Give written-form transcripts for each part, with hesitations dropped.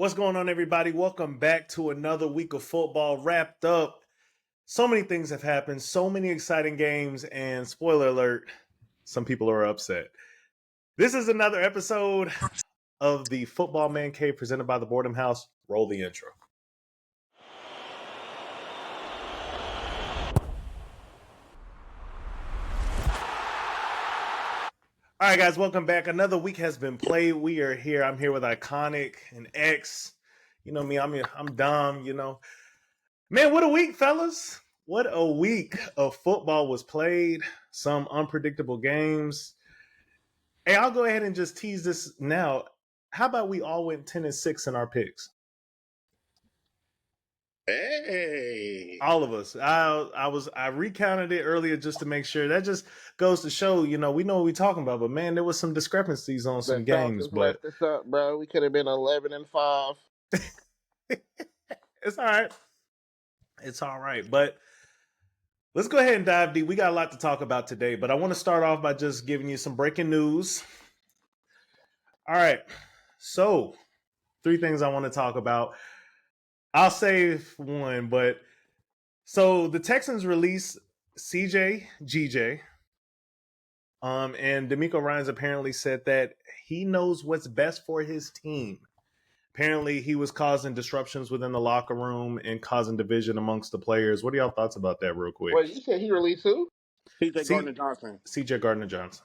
What's going on, everybody? Welcome back to another week of football wrapped up. So many things have happened, so many exciting games, and spoiler alert, some people are upset. This is another episode of the Football Man Cave presented by the Boredom House. Roll the intro. All right, guys, welcome back. Another week has been played. We are here. I'm here with Iconic and X. You know me, I'm Dom, Man, what a week, fellas. What a week of football was played. Some unpredictable games. Hey, I'll go ahead and just tease this now. How about we all went 10-6 in our picks? Hey, All of us. I recounted it earlier just to make sure. That just goes to show, we know what we're talking about. But man, there was some discrepancies on some the games. Falcons But messed us up, bro. We could have been 11-5. it's all right. It's all right. But let's go ahead and dive deep. We got a lot to talk about today, but I want to start off by just giving you some breaking news. All right. So, three things I want to talk about. I'll save one, but so the Texans released CJ GJ. And D'Amico Ryans apparently said that he knows what's best for his team. Apparently, he was causing disruptions within the locker room and causing division amongst the players. What are y'all thoughts about that, real quick? Wait, you said he released who? CJ Gardner-Johnson. CJ Gardner Johnson.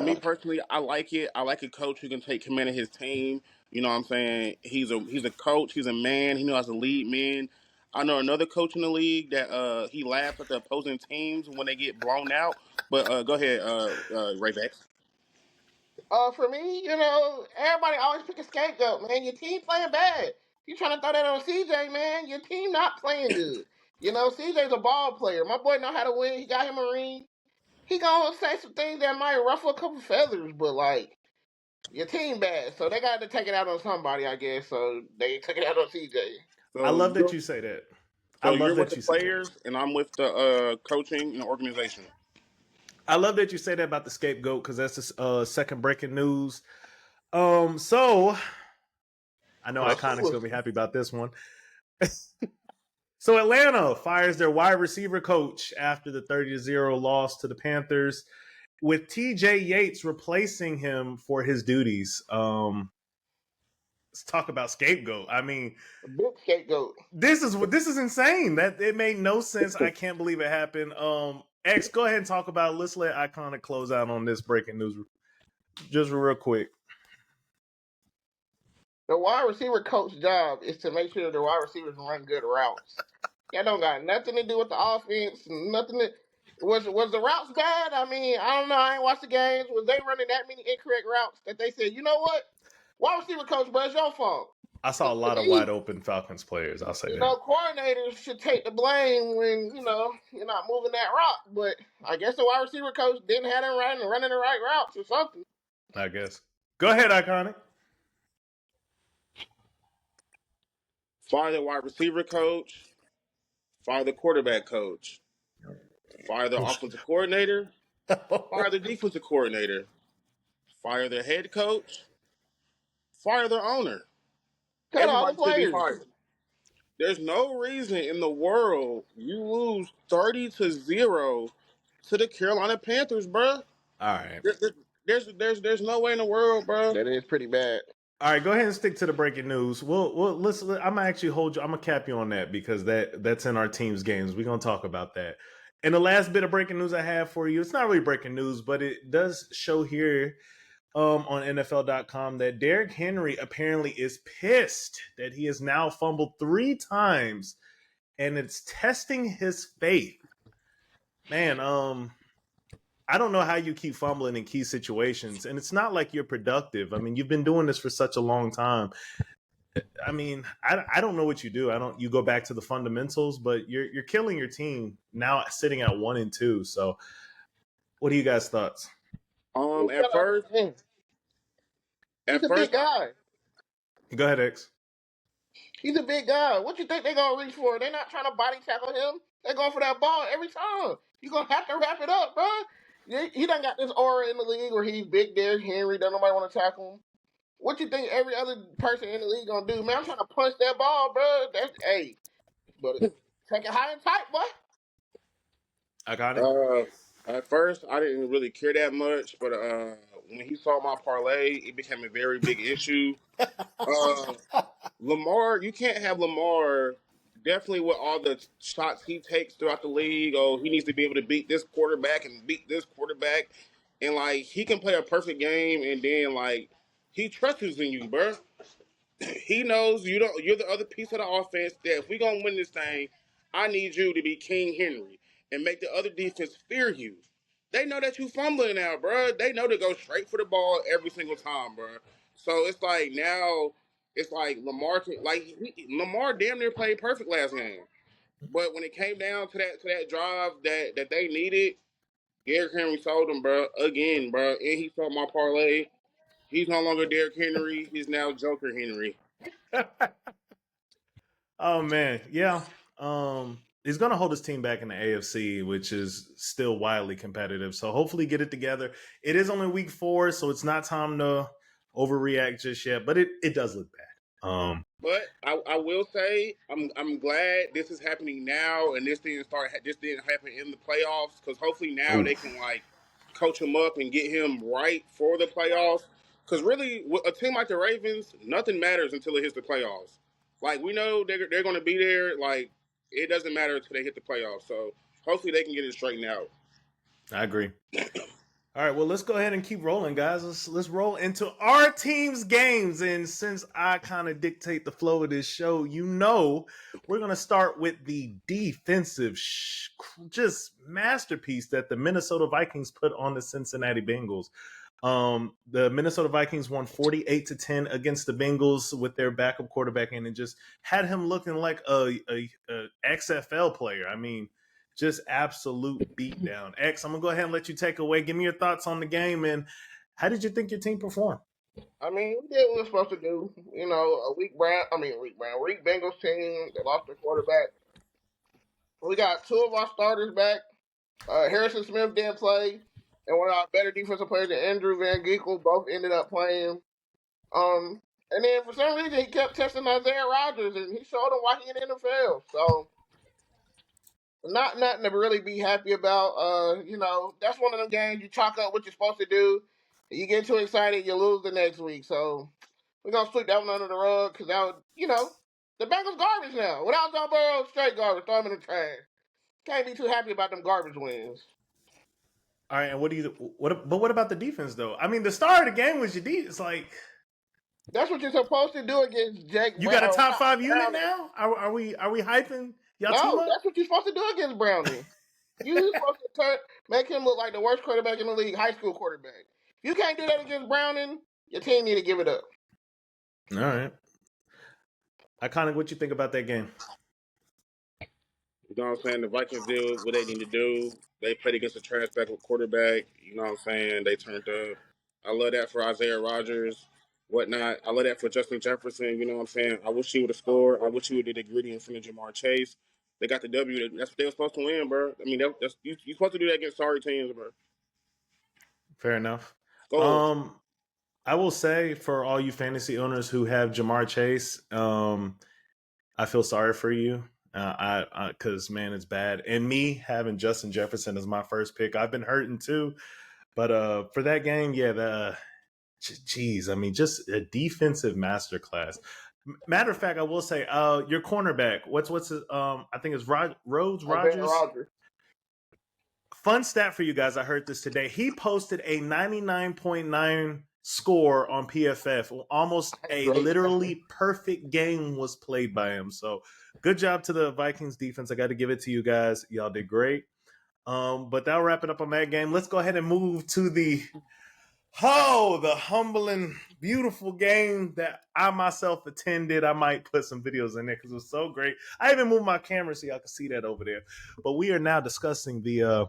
Me personally, I like it. I like a coach who can take command of his team. You know what I'm saying? He's a coach. He's a man. He knows how to lead men. I know another coach in the league that he laughs at the opposing teams when they get blown out. But go ahead, Rayvex. For me, everybody always pick a scapegoat, man. Your team playing bad. You trying to throw that on CJ, man? Your team not playing good. CJ's a ball player. My boy know how to win. He got him a ring. He gonna say some things that might ruffle a couple feathers, but like your team bad, so they got to take it out on somebody, I guess. So they took it out on CJ. I So love that you're, you say that. I so love you're with that the you say that. players, and I'm with the coaching and the organization. I love that you say that about the scapegoat because that's the second breaking news. So I know Iconic's gonna be happy about this one. So Atlanta fires their wide receiver coach after the 30-0 loss to the Panthers, with TJ Yates replacing him for his duties. Let's talk about scapegoat. I mean, Big scapegoat. this is insane. That it made no sense. I can't believe it happened. X, go ahead and talk about. Let's let Iconic close out on this breaking news, just real quick. The wide receiver coach's job is to make sure the wide receivers run good routes. That don't got nothing to do with the offense. Nothing. Was the routes bad? I mean, I don't know. I ain't watched the games. Was they running that many incorrect routes that they said, you know what? Wide receiver coach, bro, it's your fault. I saw a lot of wide open Falcons players. I'll say that. Coordinators should take the blame when you're not moving that route. But I guess the wide receiver coach didn't have them running the right routes or something. I guess. Go ahead, Iconic. Fire the wide receiver coach. Fire the quarterback coach. Fire the offensive coordinator. Fire the defensive coordinator. Fire the head coach. Fire the owner. Cut all the Everybody should be players. fired. There's no reason in the world you lose 30-0 to the Carolina Panthers, bro. All right. There's no way in the world, bro. That is pretty bad. All right, go ahead and stick to the breaking news. Listen. I'm gonna actually hold you. I'm gonna cap you on that because that's in our team's games. We're gonna talk about that. And the last bit of breaking news I have for you, it's not really breaking news, but it does show here on NFL.com that Derrick Henry apparently is pissed that he has now fumbled 3 times, and it's testing his faith. Man, I don't know how you keep fumbling in key situations, and it's not like you're productive. I mean, you've been doing this for such a long time. I mean, I don't know what you do. You go back to the fundamentals, but you're killing your team now, sitting at 1-2. So, what are you guys' thoughts? At first, he's a big guy. Go ahead, X. He's a big guy. What you think they're gonna reach for? They're not trying to body tackle him. They're going for that ball every time. You're gonna have to wrap it up, bro. He done got this aura in the league where he's big Derrick Henry. Don't nobody want to tackle him. What you think every other person in the league gonna do, man? I'm trying to punch that ball, bro. That's but take it high and tight, boy. Iconic. Uh, at first, I didn't really care that much, but when he saw my parlay, it became a very big issue. Uh, Lamar, you can't have Lamar. Definitely with all the shots he takes throughout the league. Oh, he needs to be able to beat this quarterback and beat this quarterback, and like he can play a perfect game, and then like he trusts in you, bro. He knows you don't. You're the other piece of the offense. That if we gonna win this thing, I need you to be King Henry and make the other defense fear you. They know that you fumbling now, bro. They know to go straight for the ball every single time, bro. So it's like now, it's like Lamar damn near played perfect last game. But when it came down to that drive that they needed, Derrick Henry sold them, bro, again, bro, and he sold my parlay. He's no longer Derrick Henry. He's now Joker Henry. Oh man, yeah. He's gonna hold his team back in the AFC, which is still wildly competitive. So hopefully get it together. It is only week 4, so it's not time to overreact just yet, but it does look bad. But I will say I'm glad this is happening now, and this didn't happen in the playoffs, because hopefully now they can like coach him up and get him right for the playoffs. Because really, with a team like the Ravens, nothing matters until it hits the playoffs. Like we know they're going to be there. Like it doesn't matter until they hit the playoffs. So hopefully they can get it straightened out. I agree. All right, well, let's go ahead and keep rolling, guys. Let's roll into our team's games. And since I kind of dictate the flow of this show, we're going to start with the defensive just masterpiece that the Minnesota Vikings put on the Cincinnati Bengals. The Minnesota Vikings won 48-10 against the Bengals with their backup quarterback, and it just had him looking like a XFL player. I mean, just absolute beatdown. X, I'm gonna go ahead and let you take away. Give me your thoughts on the game, and how did you think your team performed? I mean, we did what we were supposed to do. You know, a weak Bengals team that lost their quarterback. We got 2 of our starters back. Harrison Smith didn't play, and one of our better defensive players, Andrew Van Ginkel, both ended up playing. And then for some reason he kept testing Isaiah Rodgers, and he showed him why he in the NFL. So not nothing to really be happy about. You know, that's one of them games you chalk up what you're supposed to do. You get too excited, you lose the next week. So we're gonna sweep that one under the rug because that would, the Bengals garbage now. Without Joe Burrow, straight garbage. Throw him in the trash. Can't be too happy about them garbage wins. All right, and what about the defense though? I mean, the star of the game was your defense. It's like that's what you're supposed to do against Jake. You got a top 5 unit now? Are we hyping y'all team up? That's what you're supposed to do against Browning. You're supposed to make him look like the worst quarterback in the league, high school quarterback. If you can't do that against Browning, your team need to give it up. All right. Iconic, what you think about that game? You know what I'm saying? The Vikings did what they need to do. They played against a trash backup quarterback. You know what I'm saying? They turned up. I love that for Isaiah Rodgers, whatnot. I love that for Justin Jefferson. You know what I'm saying? I wish he would have scored. I wish he would have did the gritty in front of Jamar Chase. They got the W. That's what they were supposed to win, bro. I mean, you're supposed to do that against sorry teams, bro. Fair enough. Go. I will say for all you fantasy owners who have Jamar Chase, I feel sorry for you. Because man, it's bad. And me having Justin Jefferson as my first pick, I've been hurting too. But for that game, geez, I mean, just a defensive masterclass. Matter of fact, I will say, your cornerback, what's his? I think it's Rogers. Fun stat for you guys. I heard this today. He posted a 99.9 score on PFF. Almost a literally perfect game was played by him. So good job to the Vikings defense. I got to give it to you guys. Y'all did great. But that'll wrap it up on that game. Let's go ahead and move to the humbling, beautiful game that I myself attended. I might put some videos in there because it was so great. I even moved my camera so y'all can see that over there. But we are now discussing the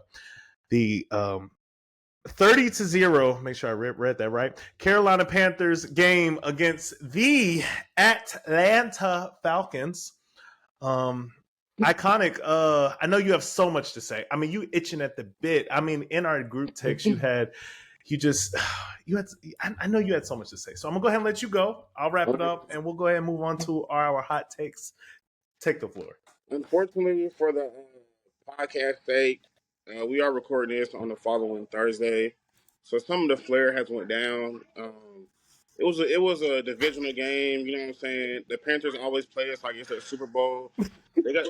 30-0, make sure I read that right, Carolina Panthers game against the Atlanta Falcons. Iconic, I know you have so much to say. I mean, you itching at the bit. I mean, in our group text, you you just you had. I know you had so much to say, so I'm gonna go ahead and let you go. I'll wrap it up, and we'll go ahead and move on to our hot takes. Take the floor. Unfortunately, for the podcast sake, we are recording this on the following Thursday, so some of the flair has went down. It was a divisional game. You know what I'm saying? The Panthers always play us like it's a Super Bowl. They got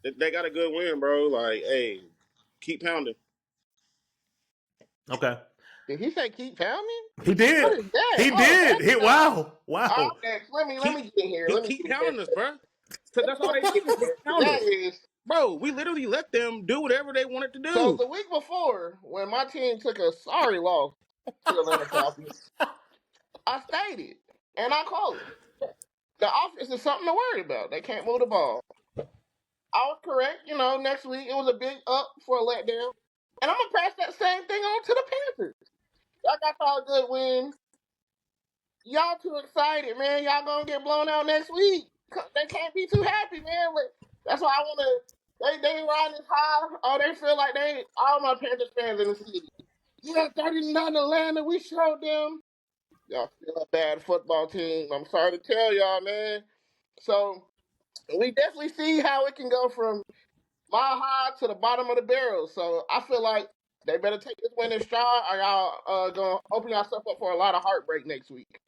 they got a good win, bro. Like, hey, keep pounding. Okay. Did he say keep pounding? He did. What is that? He did. He, wow. Oh, Wow. next. Let me get in here. Let me Keep get in pounding here. us, bro. Cause that's all they did was just pound That us, is. bro. We literally let them do whatever they wanted to So do. the week before, when my team took a sorry loss to the Atlanta Falcons, I stated and I quote, "The offense is something to worry about. They can't move the ball." I was correct. You know, next week it was a big up for a letdown, and I'm gonna pass that same thing on to the Panthers. Y'all got y'all a good win. Y'all too excited, man. Y'all gonna get blown out next week. They can't be too happy, man. But that's why I wanna. They riding this high. Oh, they feel like they all my Panthers fans in the city. Yeah, 39 Atlanta. We showed them. Y'all still a bad football team. I'm sorry to tell y'all, man. So we definitely see how it can go from mile high to the bottom of the barrel. So I feel like they better take this win in stride, or y'all gonna open yourself up for a lot of heartbreak next week.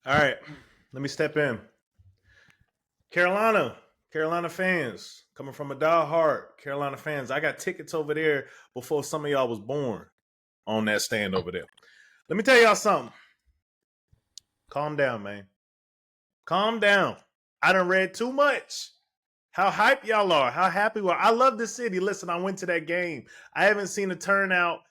All right. Let me step in. Carolina fans, coming from a diehard Carolina fans. I got tickets over there before some of y'all was born on that stand over there. Let me tell y'all something. Calm down, man. Calm down. I done read too much. How hype y'all are. How happy we are. I love the city. Listen, I went to that game. I haven't seen a turnout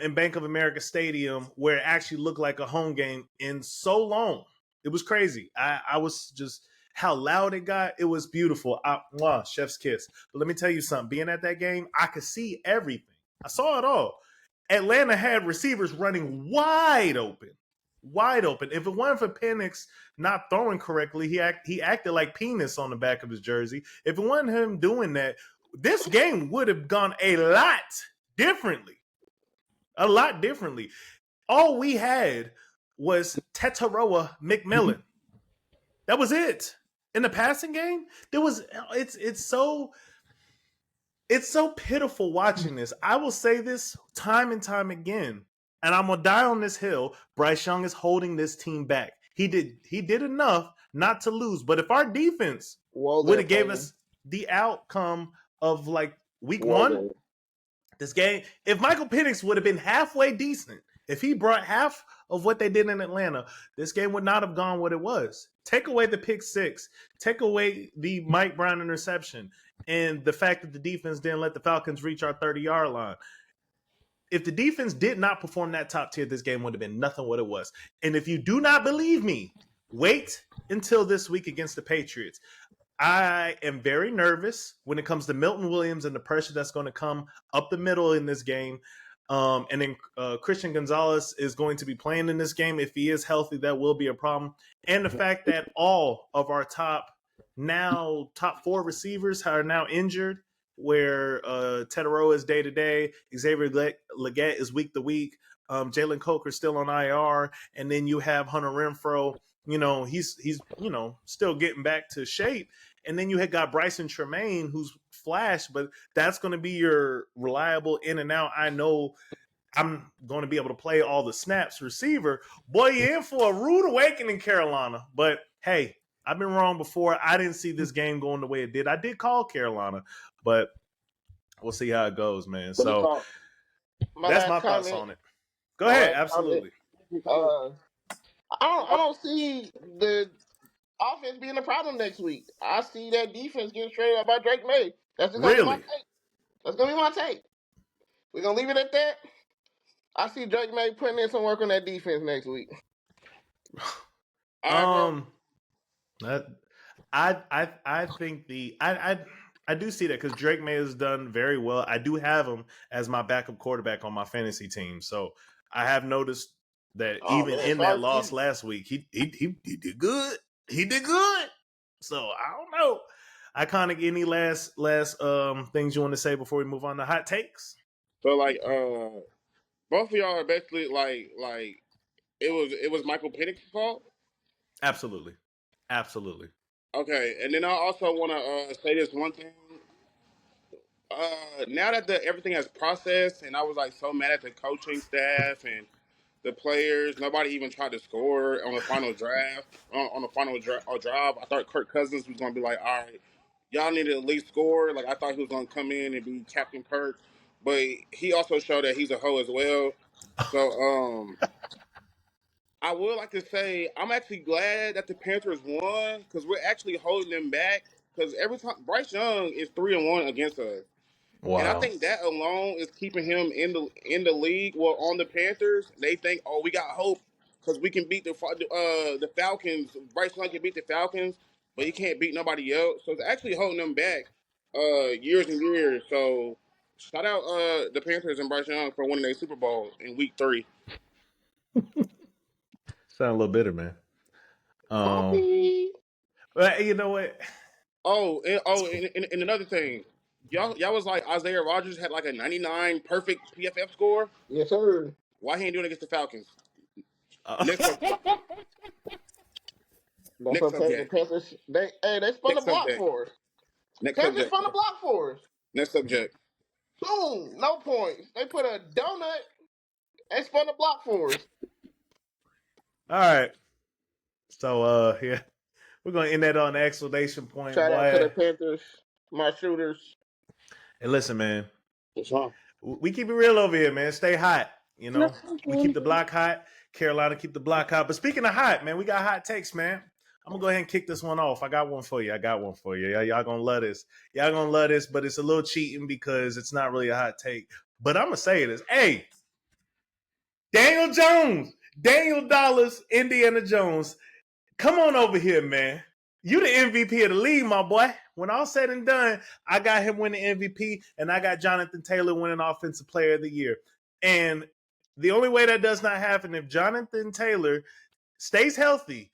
in Bank of America Stadium where it actually looked like a home game in so long. It was crazy. I was just how loud it got. It was beautiful. Chef's kiss. But let me tell you something. Being at that game, I could see everything. I saw it all. Atlanta had receivers running wide open. Wide open. If it weren't for Penix not throwing correctly, he acted like penis on the back of his jersey. If it wasn't him doing that, this game would have gone a lot differently. A lot differently. All we had was Tetaroa McMillan. That was it. In the passing game, it's so pitiful watching this. I will say this time and time again, and I'm gonna die on this hill. Bryce Young is holding this team back. He did enough not to lose. But if our defense would have gave us the outcome of like week one, this game, if Michael Penix would have been halfway decent, if he brought half of what they did in Atlanta, this game would not have gone what it was. Take away the pick six, take away the Mike Brown interception, and the fact that the defense didn't let the Falcons reach our 30-yard line. If the defense did not perform that top tier, this game would have been nothing what it was. And if you do not believe me, wait until this week against the Patriots. I am very nervous when it comes to Milton Williams and the pressure that's going to come up the middle in this game. And then Christian Gonzalez is going to be playing in this game. If he is healthy, that will be a problem. And the fact that all of our top four receivers are now injured, where Tetaroa is day-to-day, Xavier Legette is week-to-week, Jalen Coker is still on IR, and then you have Hunter Renfrow. You know, he's still getting back to shape. And then you had got Bryson Tremaine, who's flashed, but that's going to be your reliable in and out. I know I'm going to be able to play all the snaps receiver. Boy, you're in for a rude awakening, Carolina. But, hey, I've been wrong before. I didn't see this game going the way it did. I did call Carolina, but we'll see how it goes, man. So that's my thoughts on it. Go ahead. Absolutely. I don't see the offense being a problem next week. I see that defense getting straight up by Drake May. That's just gonna be my take. That's gonna be my take. We're gonna leave it at that. I see Drake May putting in some work on that defense next week. I think I do see that because Drake May has done very well. I do have him as my backup quarterback on my fantasy team, so I have noticed that in that loss last week, he did good. He did good. So I don't know. Iconic, any last things you want to say before we move on to hot takes? So like Both of y'all are basically like it was Michael Penix's fault. Absolutely. Okay, and then I also want to say this one thing. Now that everything has processed, and I was like so mad at the coaching staff and the players. Nobody even tried to score on the final draft. On the final drive, I thought Kirk Cousins was going to be like, all right, y'all need to at least score. Like I thought he was going to come in and be Captain Kirk, but he also showed that he's a hoe as well. So I would like to say I'm actually glad that the Panthers won because we're actually holding them back. Because every time Bryce Young is 3-1 against us. And I Wow. think that alone is keeping him in the league. Well, on the Panthers, they think, oh, we got hope because we can beat the Falcons. Bryce Young can beat the Falcons, but he can't beat nobody else. So it's actually holding them back years and years. So shout out the Panthers and Bryce Young for winning their Super Bowl in Week 3. Sound a little bitter, man. Happy. But you know what? And another thing, y'all was like Isaiah Rodgers had like a 99 perfect PFF score. Yes, sir. Why he ain't doing it against the Falcons? Uh, Next subject. That's Next okay. The subject. Panthers, they spun the Next block subject. for us. Next Panthers subject. spun the block for us. Next subject. Boom, no points. They put a donut and spun the block for us. All right. So yeah, we're gonna end that on an exclamation point, Shout out to the boy. Panthers, my shooters. And listen, man, What's wrong? we keep it real over here, man. Stay hot. You know, we keep the block hot. Carolina keep the block hot. But speaking of hot, man, we got hot takes, man. I'm gonna go ahead and kick this one off. I got one for you. Y'all gonna love this. But it's a little cheating because it's not really a hot take. But I'm gonna say this. Hey, Daniel Jones, Daniel Dollars, Indiana Jones. Come on over here, man. You the MVP of the league, my boy. When all said and done, I got him winning MVP, and I got Jonathan Taylor winning Offensive Player of the Year. And the only way that does not happen if Jonathan Taylor stays healthy,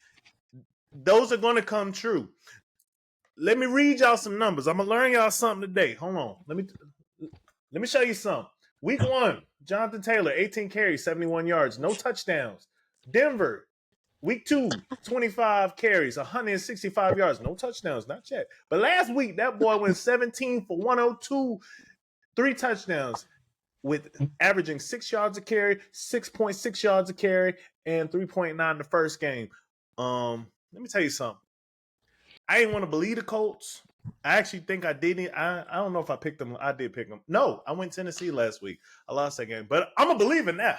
those are going to come true. Let me read y'all some numbers. I'm gonna learn y'all something today. Hold on. Let me show you something. Week 1, Jonathan Taylor, 18 carries, 71 yards, no touchdowns. Denver, Week 2, 25 carries, 165 yards, no touchdowns, not yet. But last week, that boy went 17 for 102, 3 touchdowns, with averaging 6 yards a carry, 6.6 yards a carry, and 3.9 the first game. Let me tell you something. I didn't want to believe the Colts. I actually think I didn't. I don't know if I picked them. I did pick them. No, I went Tennessee last week. I lost that game, but I'm a believer now.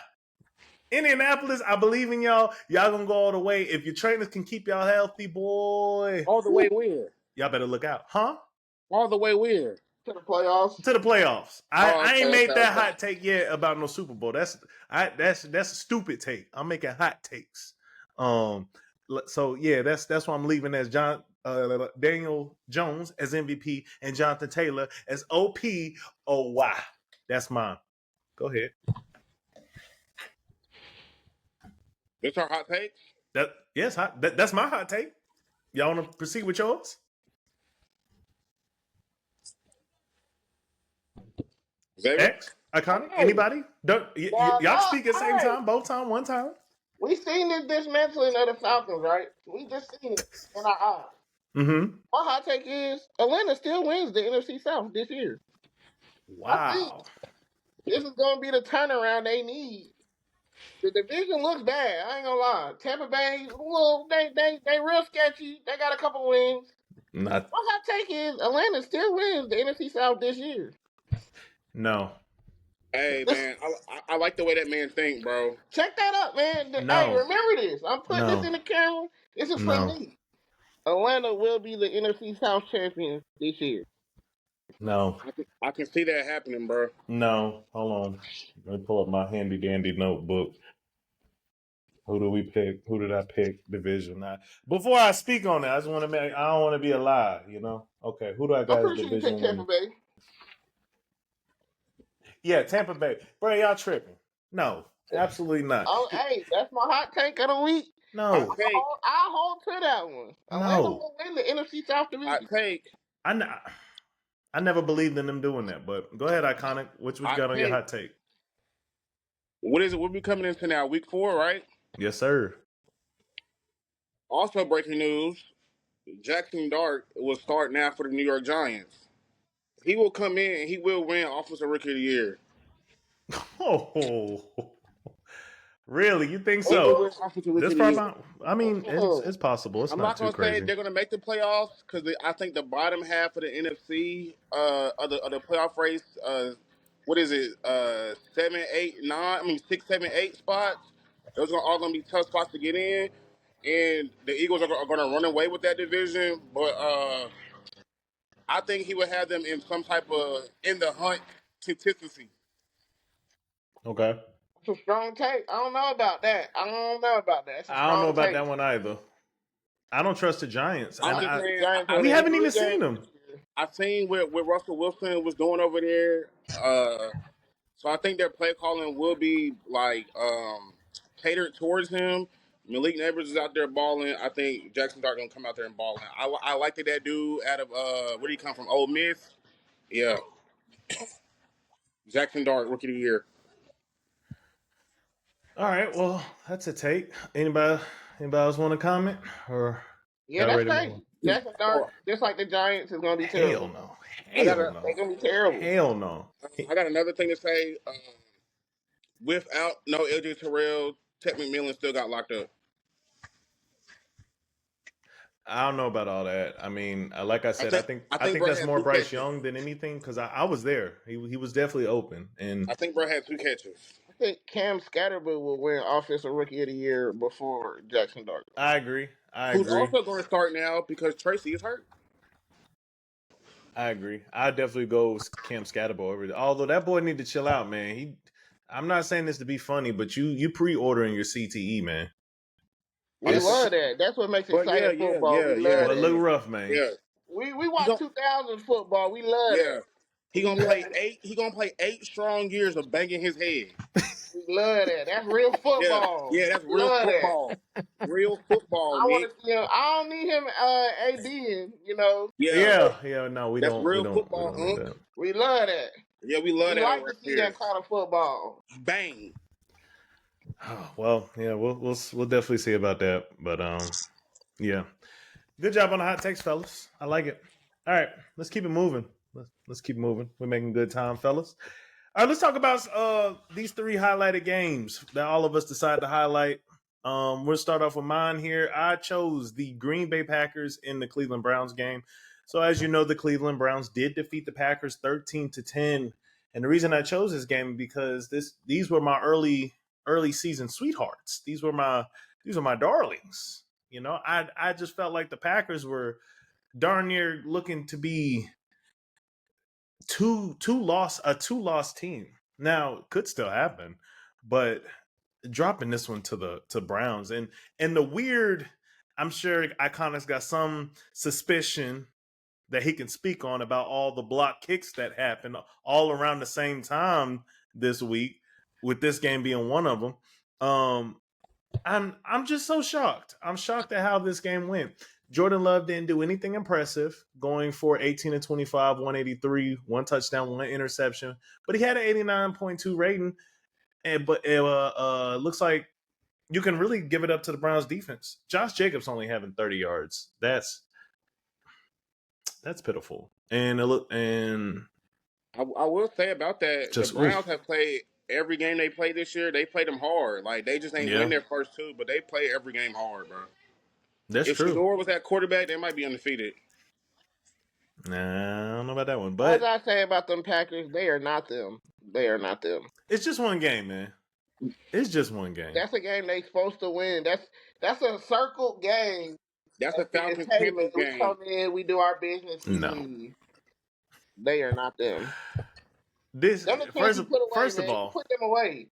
Indianapolis, I believe in y'all. Y'all gonna go all the way. If your trainers can keep y'all healthy, boy. All the way where? Y'all better look out. Huh? All the way where? To the playoffs. To the playoffs. I ain't made that okay. hot take yet about no Super Bowl. That's a stupid take. I'm making hot takes. So yeah, that's why I'm leaving as Daniel Jones as MVP and Jonathan Taylor as OPOY. That's mine. Go ahead. This our hot take? That's my hot take. Y'all want to proceed with yours? Xavier? X, Iconic, Hey. anybody? Y'all speak at the same Hey. time, both time, one time. We seen this dismantling of the Falcons, right? We just seen it in our eyes. Mm-hmm. My hot take is Atlanta still wins the NFC South this year. Wow. This is going to be the turnaround they need. The division looks bad. I ain't gonna lie. Tampa Bay, well, they real sketchy. They got a couple wins. Not My hot take is Atlanta still wins the NFC South this year. no. Hey man, I like the way that man think, bro. Check that up, man. No. Hey, remember this. I'm putting No. this in the camera. This is for No. me. Atlanta will be the NFC South champions this year. No. I can see that happening, bro. No. Hold on. Let me pull up my handy dandy notebook. Who do we pick? Who did I pick? Division. Before I speak on that, I don't want to be a lie, you know? Okay, who do I got I'm as pretty sure you division picked Tampa winner? Bay. Yeah, Tampa Bay. Bro, y'all tripping. No, absolutely not. Oh, hey, that's my hot take of the week. No. I hold to that one. Atlanta will win the NFC South division. Hot take. I never believed in them doing that, but go ahead, Iconic. Which got on your hot take? What is it? We'll be coming into now week 4, right? Yes, sir. Also breaking news: Jackson Dart will start now for the New York Giants. He will come in and he will win Offensive Rookie of the Year. Oh, really? You think He will so? win Offensive Rookie This of the far Year. behind? I mean, it's possible. It's I'm not not too gonna say crazy. they're gonna make the playoffs because I think the bottom half of the NFC of the playoff race, what is it, 7, 8, 9? I mean 6, 7, 8 spots. Those are all gonna be tough spots to get in, and the Eagles are gonna run away with that division. But I think he would have them in some type of in the hunt consistency. Okay. It's a strong take. I don't know about that. I don't know about that. It's a I don't know strong about take. that one either. I don't trust the Giants, I'm and I just think the saying, Giants I we win think haven't even 3 seen games them. this year. I seen what Russell Wilson was doing over there. So I think their play calling will be like catered towards him. Malik Neighbors is out there balling. I think Jackson Dart gonna come out there and balling. I like that dude out of where did he come from? Ole Miss. Yeah, Jackson Dart, Rookie of the Year. All right. Well, that's a take. Anybody else want to comment, or Yeah, y'all that's ready to move on? crazy. Jackson Dart, Oh, just like the Giants, is gonna be Hell terrible. no. I got Hell They're no. gonna be terrible. Hell no. I got another thing to say. Without no LJ Terrell, Ted McMillan still got locked up. I don't know about all that. I mean, like I said, I I think think Bro that's had more 2 Bryce catches. Young than anything because I was there. He was definitely open, and I think Bro had 2 catches. I think Cam Scatterbill will win Offensive Rookie of the Year before Jackson Dart. I agree. I Who's agree. also going to start now because Tracy is hurt. I agree. I definitely go with Cam Scatterbo over there. Although that boy need to chill out, man. I'm not saying this to be funny, but you pre-ordering your CTE, man. We I'm It's love saying, that. That's what makes but exciting football. We love well, it look that. rough, man. yeah. We He watch gon' 2000 football. We love that. yeah. He We gonna love play that. 8. He gonna play 8 strong years of banging his head. We love that. That's real Yeah, football. yeah. That's We real love that. football. Real football, I want Nick. to see him. I don't need him AD, you know. Yeah, Yeah. No, that's real we football, don't need Unc. that. We love that. Yeah, we love We that like over to see here. that kind of football. Bang. Well, yeah, we'll definitely see about that. But yeah. Good job on the hot takes, fellas. I like it. All right, let's keep it moving. Let's keep moving. We're making good time, fellas. All right, let's talk about these 3 highlighted games that all of us decided to highlight. We'll start off with mine here. I chose the Green Bay Packers in the Cleveland Browns game. So as you know, the Cleveland Browns did defeat the Packers 13-10. And the reason I chose this game is because these were my early season sweethearts. These were my darlings. You know, I just felt like the Packers were darn near looking to be two loss team. Now could still happen, but dropping this one to Browns and the weird, I'm sure Iconic's got some suspicion that he can speak on about all the block kicks that happened all around the same time this week, with this game being one of them. I'm just so shocked. I'm shocked at how this game went. Jordan Love didn't do anything impressive, going for 18-25, 183, 1 touchdown, 1 interception, but he had an 89.2 rating. But it looks like you can really give it up to the Browns defense. Josh Jacobs only having 30 yards. That's pitiful. And I will say about that, the just Browns oof. have played every game they played this year. They played them hard. Like they just ain't win Yeah, their first 2, but they play every game hard, bro. that's If true. Shador was at quarterback, they might be undefeated. Nah, I don't know about that one, As but I say about them Packers, they are not them. They are not them. it's just one game, man. It's just one game. That's a game they supposed to win. That's a circled game. That's a At the Falcons table, Panthers we game. come in, we do our business, we No. leave. They are not them. This Them the teams you put away, first of man. You all, put them away.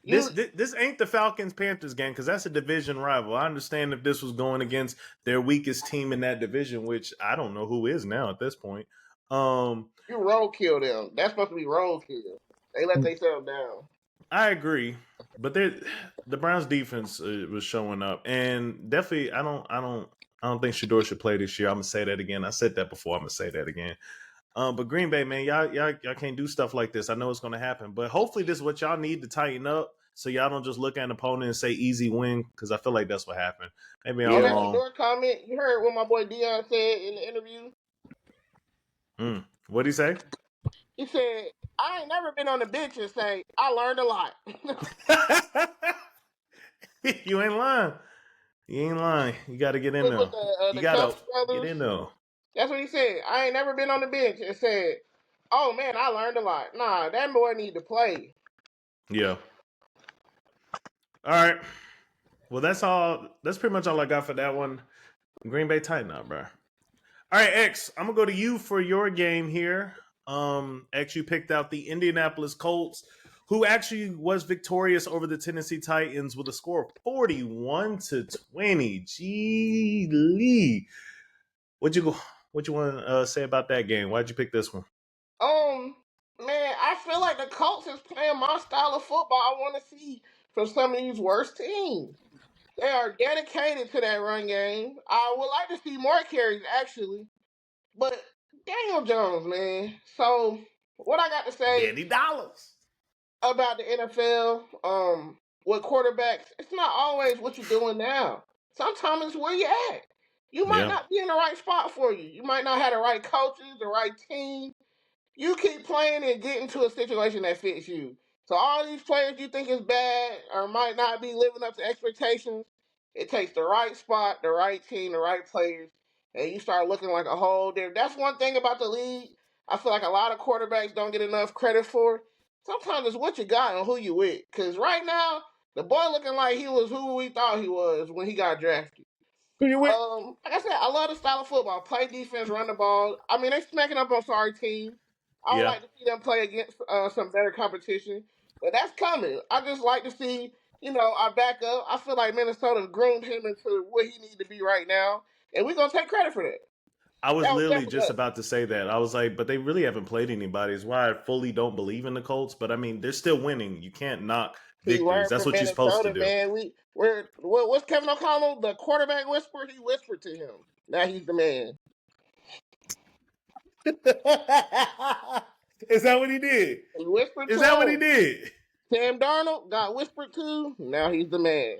this ain't the Falcons Panthers game because that's a division rival. I understand if this was going against their weakest team in that division, which I don't know who is now at this point. You roadkill them. That's supposed to be roadkill. They let themselves down. I agree, but the Browns defense was showing up, and definitely I don't think Shador should play this year. I'm gonna say that again. I said that before. I'm gonna say that again. But Green Bay, man, y'all can't do stuff like this. I know it's gonna happen, but hopefully this is what y'all need to tighten up so y'all don't just look at an opponent and say easy win, because I feel like that's what happened. Maybe Oh, I'm that wrong. Shador comment. You heard what my boy Dion said in the interview? What'd he say? He said, I ain't never been on the bench and say, I learned a lot. You ain't lying. You ain't lying. You got to get in With there. the You got Kelce to brothers. get in there. That's what he said. I ain't never been on the bench and said, oh, man, I learned a lot. Nah, that boy need to play. Yeah. All right. Well, that's all. That's pretty much all I got for that one. Green Bay tighten up, bro. All right, X. I'm gonna go to you for your game here. X, you picked out the Indianapolis Colts, who actually was victorious over the Tennessee Titans with a score of 41-20. Gee Lee, what you want to say about that game? Why'd you pick this one? Man, I feel like the Colts is playing my style of football I want to see from some of these worst teams. They are dedicated to that run game. I would like to see more carries, actually. But Daniel Jones, man. So, what I got to say Danny Dollars. about the NFL, with quarterbacks, it's not always what you're doing now. Sometimes it's where you at. You might Yeah. not be in the right spot for you. You might not have the right coaches, the right team. You keep playing and get into a situation that fits you. So all these players you think is bad or might not be living up to expectations, it takes the right spot, the right team, the right players, and you start looking like a whole different. That's one thing about the league. I feel like a lot of quarterbacks don't get enough credit for. Sometimes it's what you got and who you with. Because right now, the boy looking like he was who we thought he was when he got drafted. Who you with? Like I said, I love the style of football. Play defense, run the ball. I mean, they smacking up on sorry teams. I would Yeah. like to see them play against some better competition, but that's coming. I just like to see, our backup. I feel like Minnesota groomed him into what he needs to be right now, and we're gonna take credit for that. I was That was literally definitely just us. about to say that. I was like, but they really haven't played anybody. Is why I fully don't believe in the Colts. But I mean, they're still winning. You can't knock He victories. learned That's from what you're supposed to Minnesota, do. man. What's Kevin O'Connell, the quarterback whisperer? He whispered to him. Now he's the man. Is that what he did? He whispered Is to that what he him. did? Sam Darnold got whispered to. Now he's the man.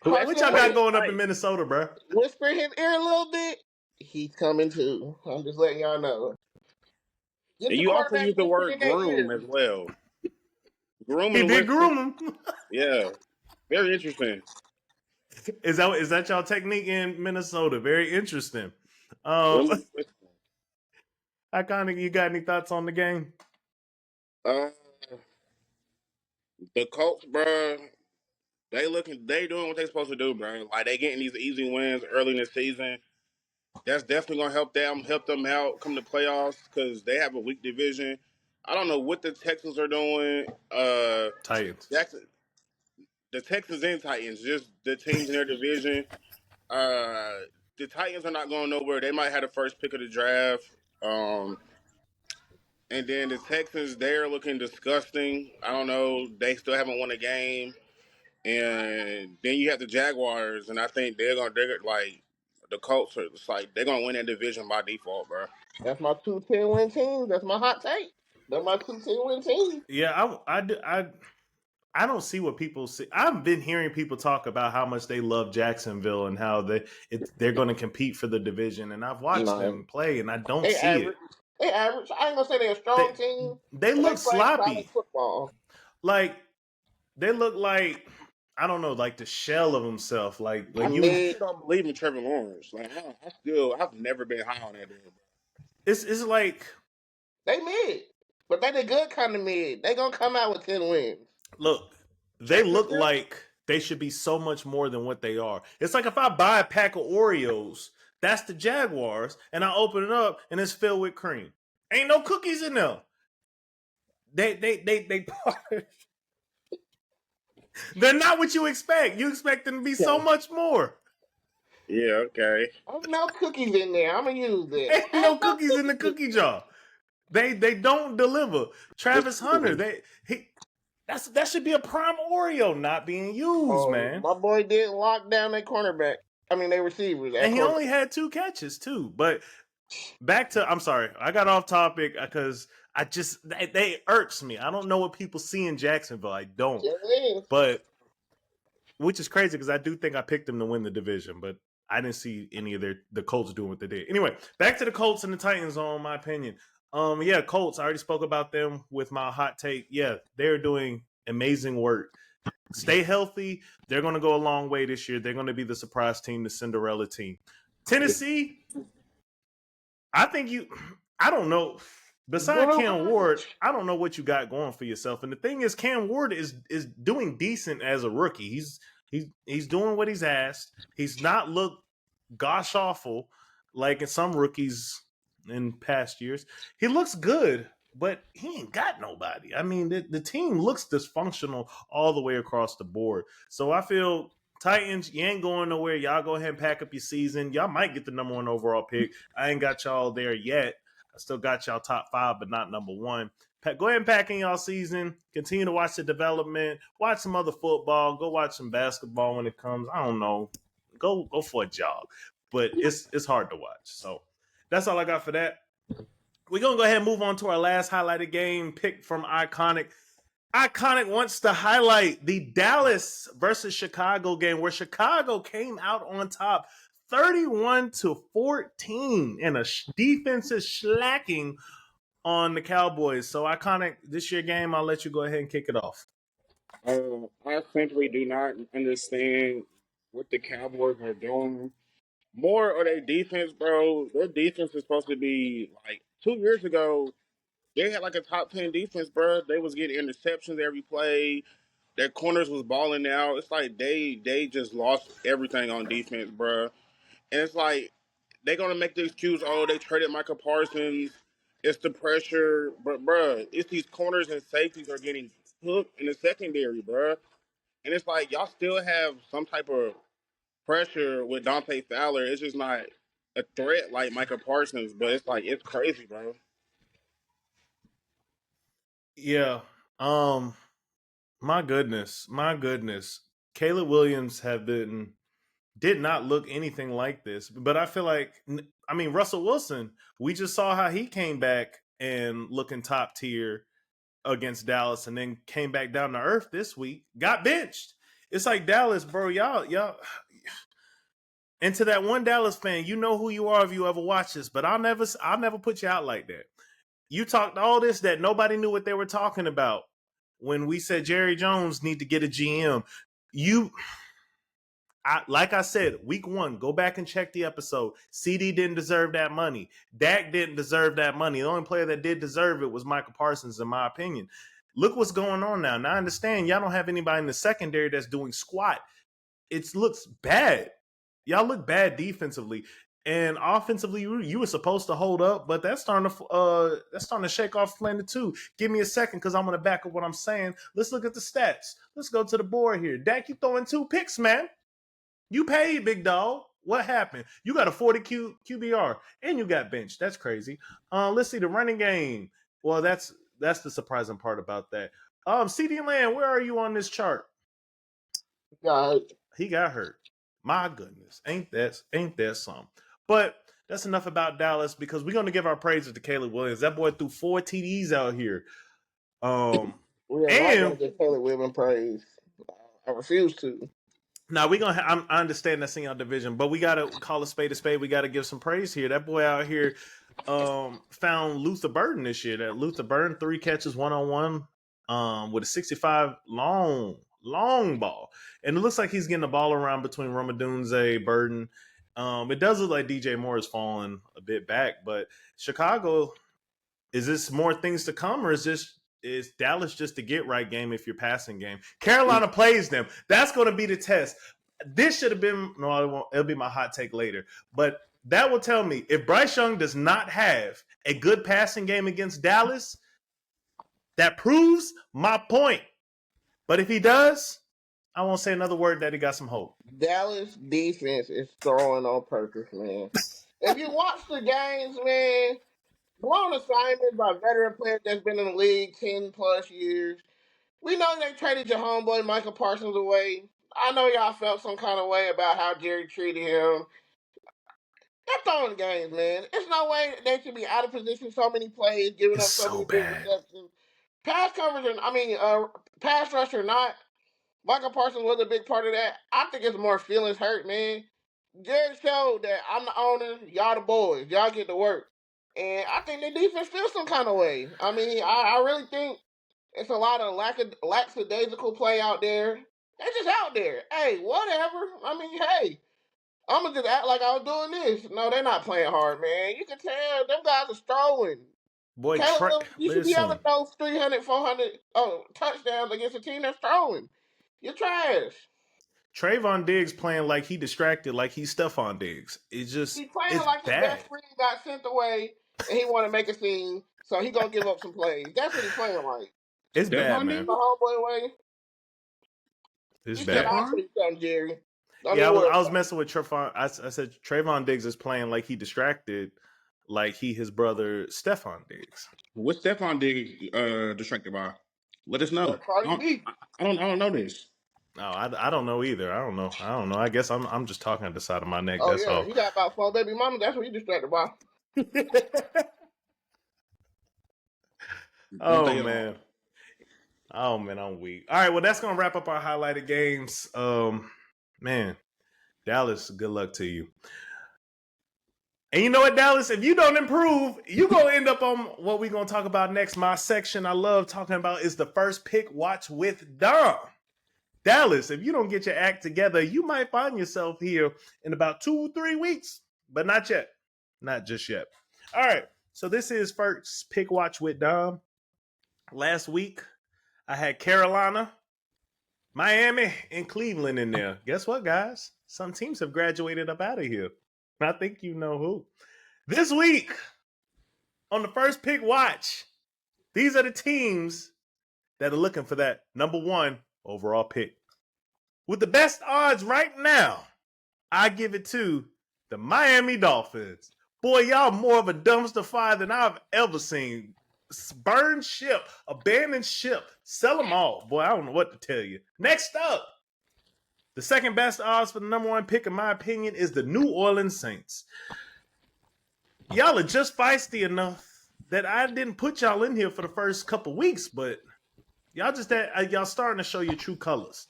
What Carson y'all got Wentz going up in Minnesota, bro? whisper in his ear a little bit. He's coming too. I'm just letting y'all know. Get And the you also quarterback use the whispered word in their groom ear. as well. Groom He and did whisper. groom him. Yeah. Very interesting. Is that y'all technique in Minnesota? Very interesting. Groom and whisper. Iconic, you got any thoughts on the game? Uh, the Colts, bro, they doing what they supposed to do, bro. Like they getting these easy wins early in the season. That's definitely gonna help them out come to playoffs because they have a weak division. I don't know what the Texans are doing. Titans. Jackson, the Texans and Titans, just the teams in their division. Uh, the Titans are not going nowhere. They might have the first pick of the draft. Um, and then the Texans, they're looking disgusting. I don't know. They still haven't won a game. And then you have the Jaguars, and I think they're like the Colts are. It's like they're gonna win that division by default, bro. That's my 2-10 win teams. That's my hot take. They're my 2-10 win teams. Yeah, I don't see what people see. I've been hearing people talk about how much they love Jacksonville and how they're going to compete for the division. And I've watched No, them play, and I don't they see it. average. They average. I ain't gonna say they're a They strong team, they but they look play solid sloppy. football. Like they look like, I don't know, like the shell of himself. Like I you, I mean, still don't believe in Trevor Lawrence. Like I've never been high on that dude, bro. it's like, they mid, but they the good kind of mid. They gonna come out with 10 wins. look, they look Jacksonville, like they should be so much more than what they are. It's like if I buy a pack of Oreos, that's the Jaguars, and I open it up and it's filled with cream. Ain't no cookies in there. They they're not what you expect. You expect them to be so much more. Yeah, okay. ain't no cookies in there. I'm gonna use that. Ain't no cookies in the cookie jar. They don't deliver. Travis Hunter, that should be a prime Oreo not being used, man. My boy did lock down their cornerback. I mean, they receivers. And he only had 2 catches too. But back to, I'm sorry, I got off topic because they irks me. I don't know what people see in Jacksonville. I don't, Yeah, but which is crazy because I do think I picked them to win the division, but I didn't see any of the Colts doing what they did. Anyway, back to the Colts and the Titans. On my opinion, yeah, Colts. I already spoke about them with my hot take. Yeah, they're doing amazing work. Stay healthy. They're going to go a long way this year. They're going to be the surprise team, the Cinderella team. Tennessee, I think I don't know. Besides Cam Ward, I don't know what you got going for yourself. And the thing is, Cam Ward is doing decent as a rookie. He's doing what he's asked. He's not looked gosh awful like in some rookies in past years. He looks good, but he ain't got nobody. I mean, the team looks dysfunctional all the way across the board. So I feel Titans, you ain't going nowhere. Y'all go ahead and pack up your season. Y'all might get the number 1 overall pick. I ain't got y'all there yet. I still got y'all top 5, but not number 1. Go ahead and pack in y'all season. Continue to watch the development. Watch some other football. Go watch some basketball when it comes. I don't know. Go for a jog. But it's hard to watch. So that's all I got for that. We're going to go ahead and move on to our last highlighted game pick from Iconic. Iconic wants to highlight the Dallas versus Chicago game where Chicago came out on top 31-14 in a defensive slacking on the Cowboys. So Iconic, this year game, I'll let you go ahead and kick it off. I simply do not understand what the Cowboys are doing. More of their defense, bro. Their defense is supposed to be like 2 years ago. They had like a top 10 defense, bro. They was getting interceptions every play. Their corners was balling out. It's like they just lost everything on defense, bro. And it's like they're gonna make the excuse, oh, they traded Michael Parsons. It's the pressure, but bro, it's these corners and safeties are getting hooked in the secondary, bro. And it's like y'all still have some type of pressure with Dante Fowler. It's just not a threat like Michael Parsons, but it's like it's crazy, bro. Yeah. My goodness. Caleb Williams did not look anything like this. But I feel like Russell Wilson, we just saw how he came back and looking top tier against Dallas and then came back down to earth this week, got benched. It's like Dallas, bro, y'all and to that one Dallas fan, you know who you are if you ever watch this, but I'll never put you out like that. You talked all this that nobody knew what they were talking about when we said Jerry Jones need to get a GM. Like I said, week 1, go back and check the episode. CD didn't deserve that money. Dak didn't deserve that money. The only player that did deserve it was Michael Parsons, in my opinion. Look what's going on now. Now I understand y'all don't have anybody in the secondary that's doing squat. It looks bad. Y'all look bad defensively. And offensively, you were supposed to hold up, but that's starting to shake off Atlanta too. Give me a second because I'm going to back up what I'm saying. Let's look at the stats. Let's go to the board here. Dak, you throwing 2 picks, man. You paid, big dog. What happened? You got a 40 QBR and you got benched. That's crazy. Let's see the running game. Well, that's the surprising part about that. CeeDee Lamb, where are you on this chart? He got hurt. My goodness, ain't that something? But that's enough about Dallas because we're gonna give our praises to Caleb Williams. That boy threw 4 TDs out here. We are not gonna give Caleb Williams praise. I refuse to. Now I understand that's in your division, but we gotta call a spade a spade. We gotta give some praise here. That boy out here found Luther Burden this year. That Luther Burden 3 catches 1-on-1 with a 65 long ball, and it looks like he's getting the ball around between Romadunze, Burden. It does look like DJ Moore is falling a bit back, but Chicago, is this more things to come, or is Dallas just a get right game if you're passing game? Carolina plays them. That's going to be the test. This should have been no, it won't. It'll be my hot take later, but that will tell me if Bryce Young does not have a good passing game against Dallas, that proves my point. But if he does, I won't say another word that he got some hope. Dallas defense is throwing on purpose, man. If you watch the games, man, blown assignment by veteran players that's been in the league 10 plus years. We know they traded your homeboy Michael Parsons away. I know y'all felt some kind of way about how Jerry treated him. That throwing games, man. There's no way that they should be out of position so many plays, giving It's up so so many big bad. receptions. Pass coverage, pass rush or not, Michael Parsons was a big part of that. I think it's more feelings hurt, man. Jerry showed that I'm the owner, y'all the boys, y'all get to work. And I think the defense feels some kind of way. I mean, I really think it's a lot of lackadaisical play out there. They're just out there. Hey, whatever. I mean, hey, I'm gonna just act like I was doing this. No, they're not playing hard, man. You can tell them guys are strolling. Boy, Caleb, you should be able listen. to throw 300, 400 touchdowns against a team that's throwing. You're trash. Trayvon Diggs playing like he distracted, like he's Stephon Diggs. It's just, He's playing it's like his bad. best friend got sent away and he want to make a scene, so he gonna give up some plays. That's what he's playing like. It's bad, Stephon man. Diggs? The homeboy way. It's You bad. said I'll tell you something, Jerry. Don't Yeah, even worry I was about it. messing with Trayvon. I said Trayvon Diggs is playing like he distracted, like he his brother Stephon Diggs. What's Stephon Diggs distracted by? Let us know. Cardi B. I don't know this. No, I don't know either. I don't know. I guess I'm just talking at the side of my neck. Oh That's yeah, all. he got about 4 baby mamas. That's what he distracted by. Oh man. Oh man, I'm weak. All right, well that's gonna wrap up our highlighted games. Man, Dallas, good luck to you. And you know what, Dallas? If you don't improve, you're going to end up on what we're going to talk about next. My section I love talking about is the first pick watch with Dom. Dallas, if you don't get your act together, you might find yourself here in about 2-3 weeks, but not yet. Not just yet. All right, so this is first pick watch with Dom. Last week, I had Carolina, Miami, and Cleveland in there. Guess what, guys? Some teams have graduated up out of here. I think you know who. This week, on the first pick watch, these are the teams that are looking for that number 1 overall pick. With the best odds right now, I give it to the Miami Dolphins. Boy, y'all more of a dumpster fire than I've ever seen. Burn ship, abandoned ship, sell them all. Boy, I don't know what to tell you. Next up, the second best odds for the number 1 pick, in my opinion, is the New Orleans Saints. Y'all are just feisty enough that I didn't put y'all in here for the first couple weeks, but y'all starting to show your true colors.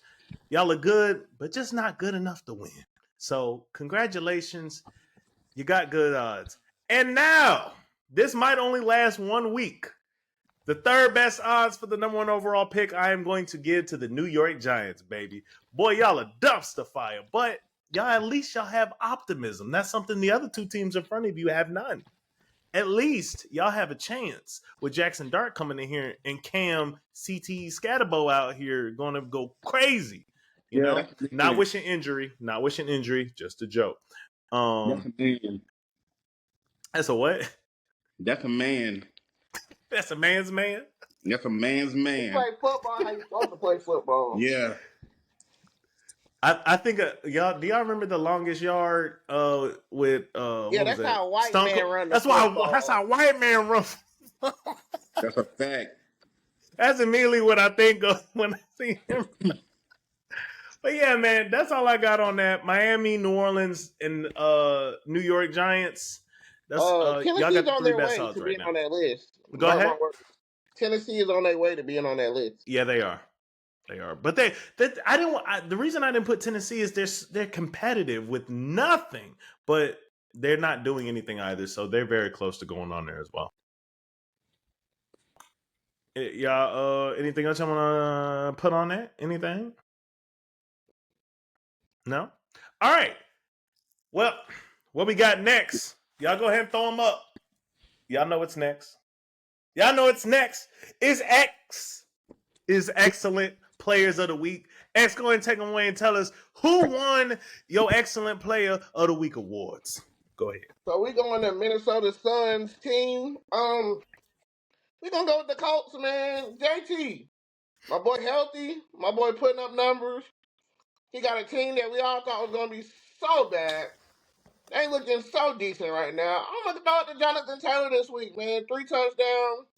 Y'all are good, but just not good enough to win. So congratulations, you got good odds. And now, this might only last 1 week. The third best odds for the number 1 overall pick, I am going to give to the New York Giants, baby. Boy, y'all are dumpster fire, but y'all at least y'all have optimism. That's something the other 2 teams in front of you have none. At least y'all have a chance with Jackson Dart coming in here and Cam CT Scatterbo out here going to go crazy. You know, not wishing injury, just a joke. That's a man. That's a what? That's a man. That's a man's man. That's a man's He man. play football how you supposed to play football. Yeah. I think y'all. Do y'all remember the longest yard with Yeah, that's how a white man run the That's how white man run. That's a fact. That's immediately what I think of when I see him. But yeah, man, that's all I got on that. Miami, New Orleans, and New York Giants. That's y'all got Tennessee's the on 3 their best way odds to right being now. on that list. Go ahead. Tennessee is on their way to being on that list. Yeah, they are. They are. But the reason I didn't put Tennessee is they're competitive with nothing, but they're not doing anything either. So they're very close to going on there as well. Y'all, anything else I want to put on that? Anything? No? All right. Well, what we got next? Y'all go ahead and throw them up. Y'all know what's next. Y'all know what's next. Is excellent players of the week. X, go ahead and take them away and tell us who won your excellent player of the week awards. Go ahead. So we going to Minnesota Suns team. We gonna go with the Colts, man. JT, my boy healthy. My boy putting up numbers. He got a team that we all thought was gonna be so bad. They looking so decent right now. I'm gonna throw it to Jonathan Taylor this week, man. 3 touchdowns.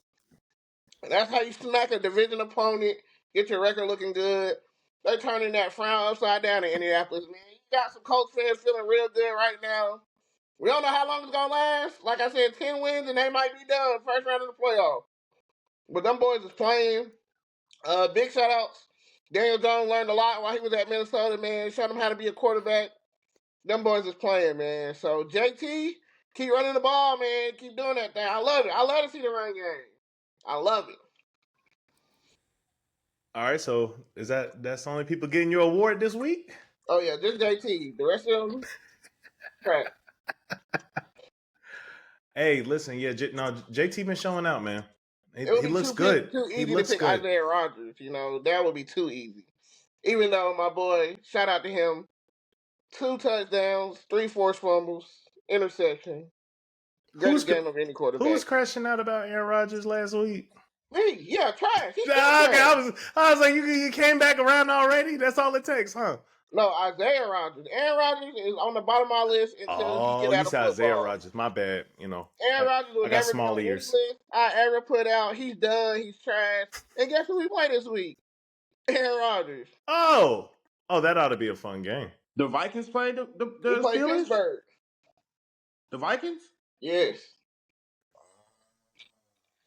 And that's how you smack a division opponent. Get your record looking good. They're turning that frown upside down in Indianapolis, man. You got some Colts fans feeling real good right now. We don't know how long it's gonna last. Like I said, 10 wins and they might be done first round of the playoff. But them boys is playing. Big shout outs. Daniel Jones learned a lot while he was at Minnesota, man. Showed him how to be a quarterback. Them boys is playing, man. So JT, keep running the ball, man. Keep doing that thing. I love it. I love to see the run game. I love it. All right, so that's the only people getting your award this week? Oh yeah, just JT. The rest of them, crap. Hey, listen, yeah, JT been showing out, man. He looks too good. Too He easy looks to pick good. Isaiah Rodgers. You know that would be too easy. Even though my boy, shout out to him, 2 touchdowns, 3 forced fumbles, interception. Greatest game of any quarterback. Who was crashing out about Aaron Rodgers last week? Me, yeah, trash. He's Okay, trash. I was like, you came back around already? That's all it takes, huh? No, Isaiah Rodgers. Aaron Rodgers is on the bottom of my list until he get out of football. Isaiah Rodgers. My bad. You know, Aaron Rodgers will I got never small be on ears. any list I ever put out. He's done. He's trash. And guess who we play this week? Aaron Rodgers. Oh, that ought to be a fun game. The Vikings play the We play Steelers? Pittsburgh. The Vikings? Yes.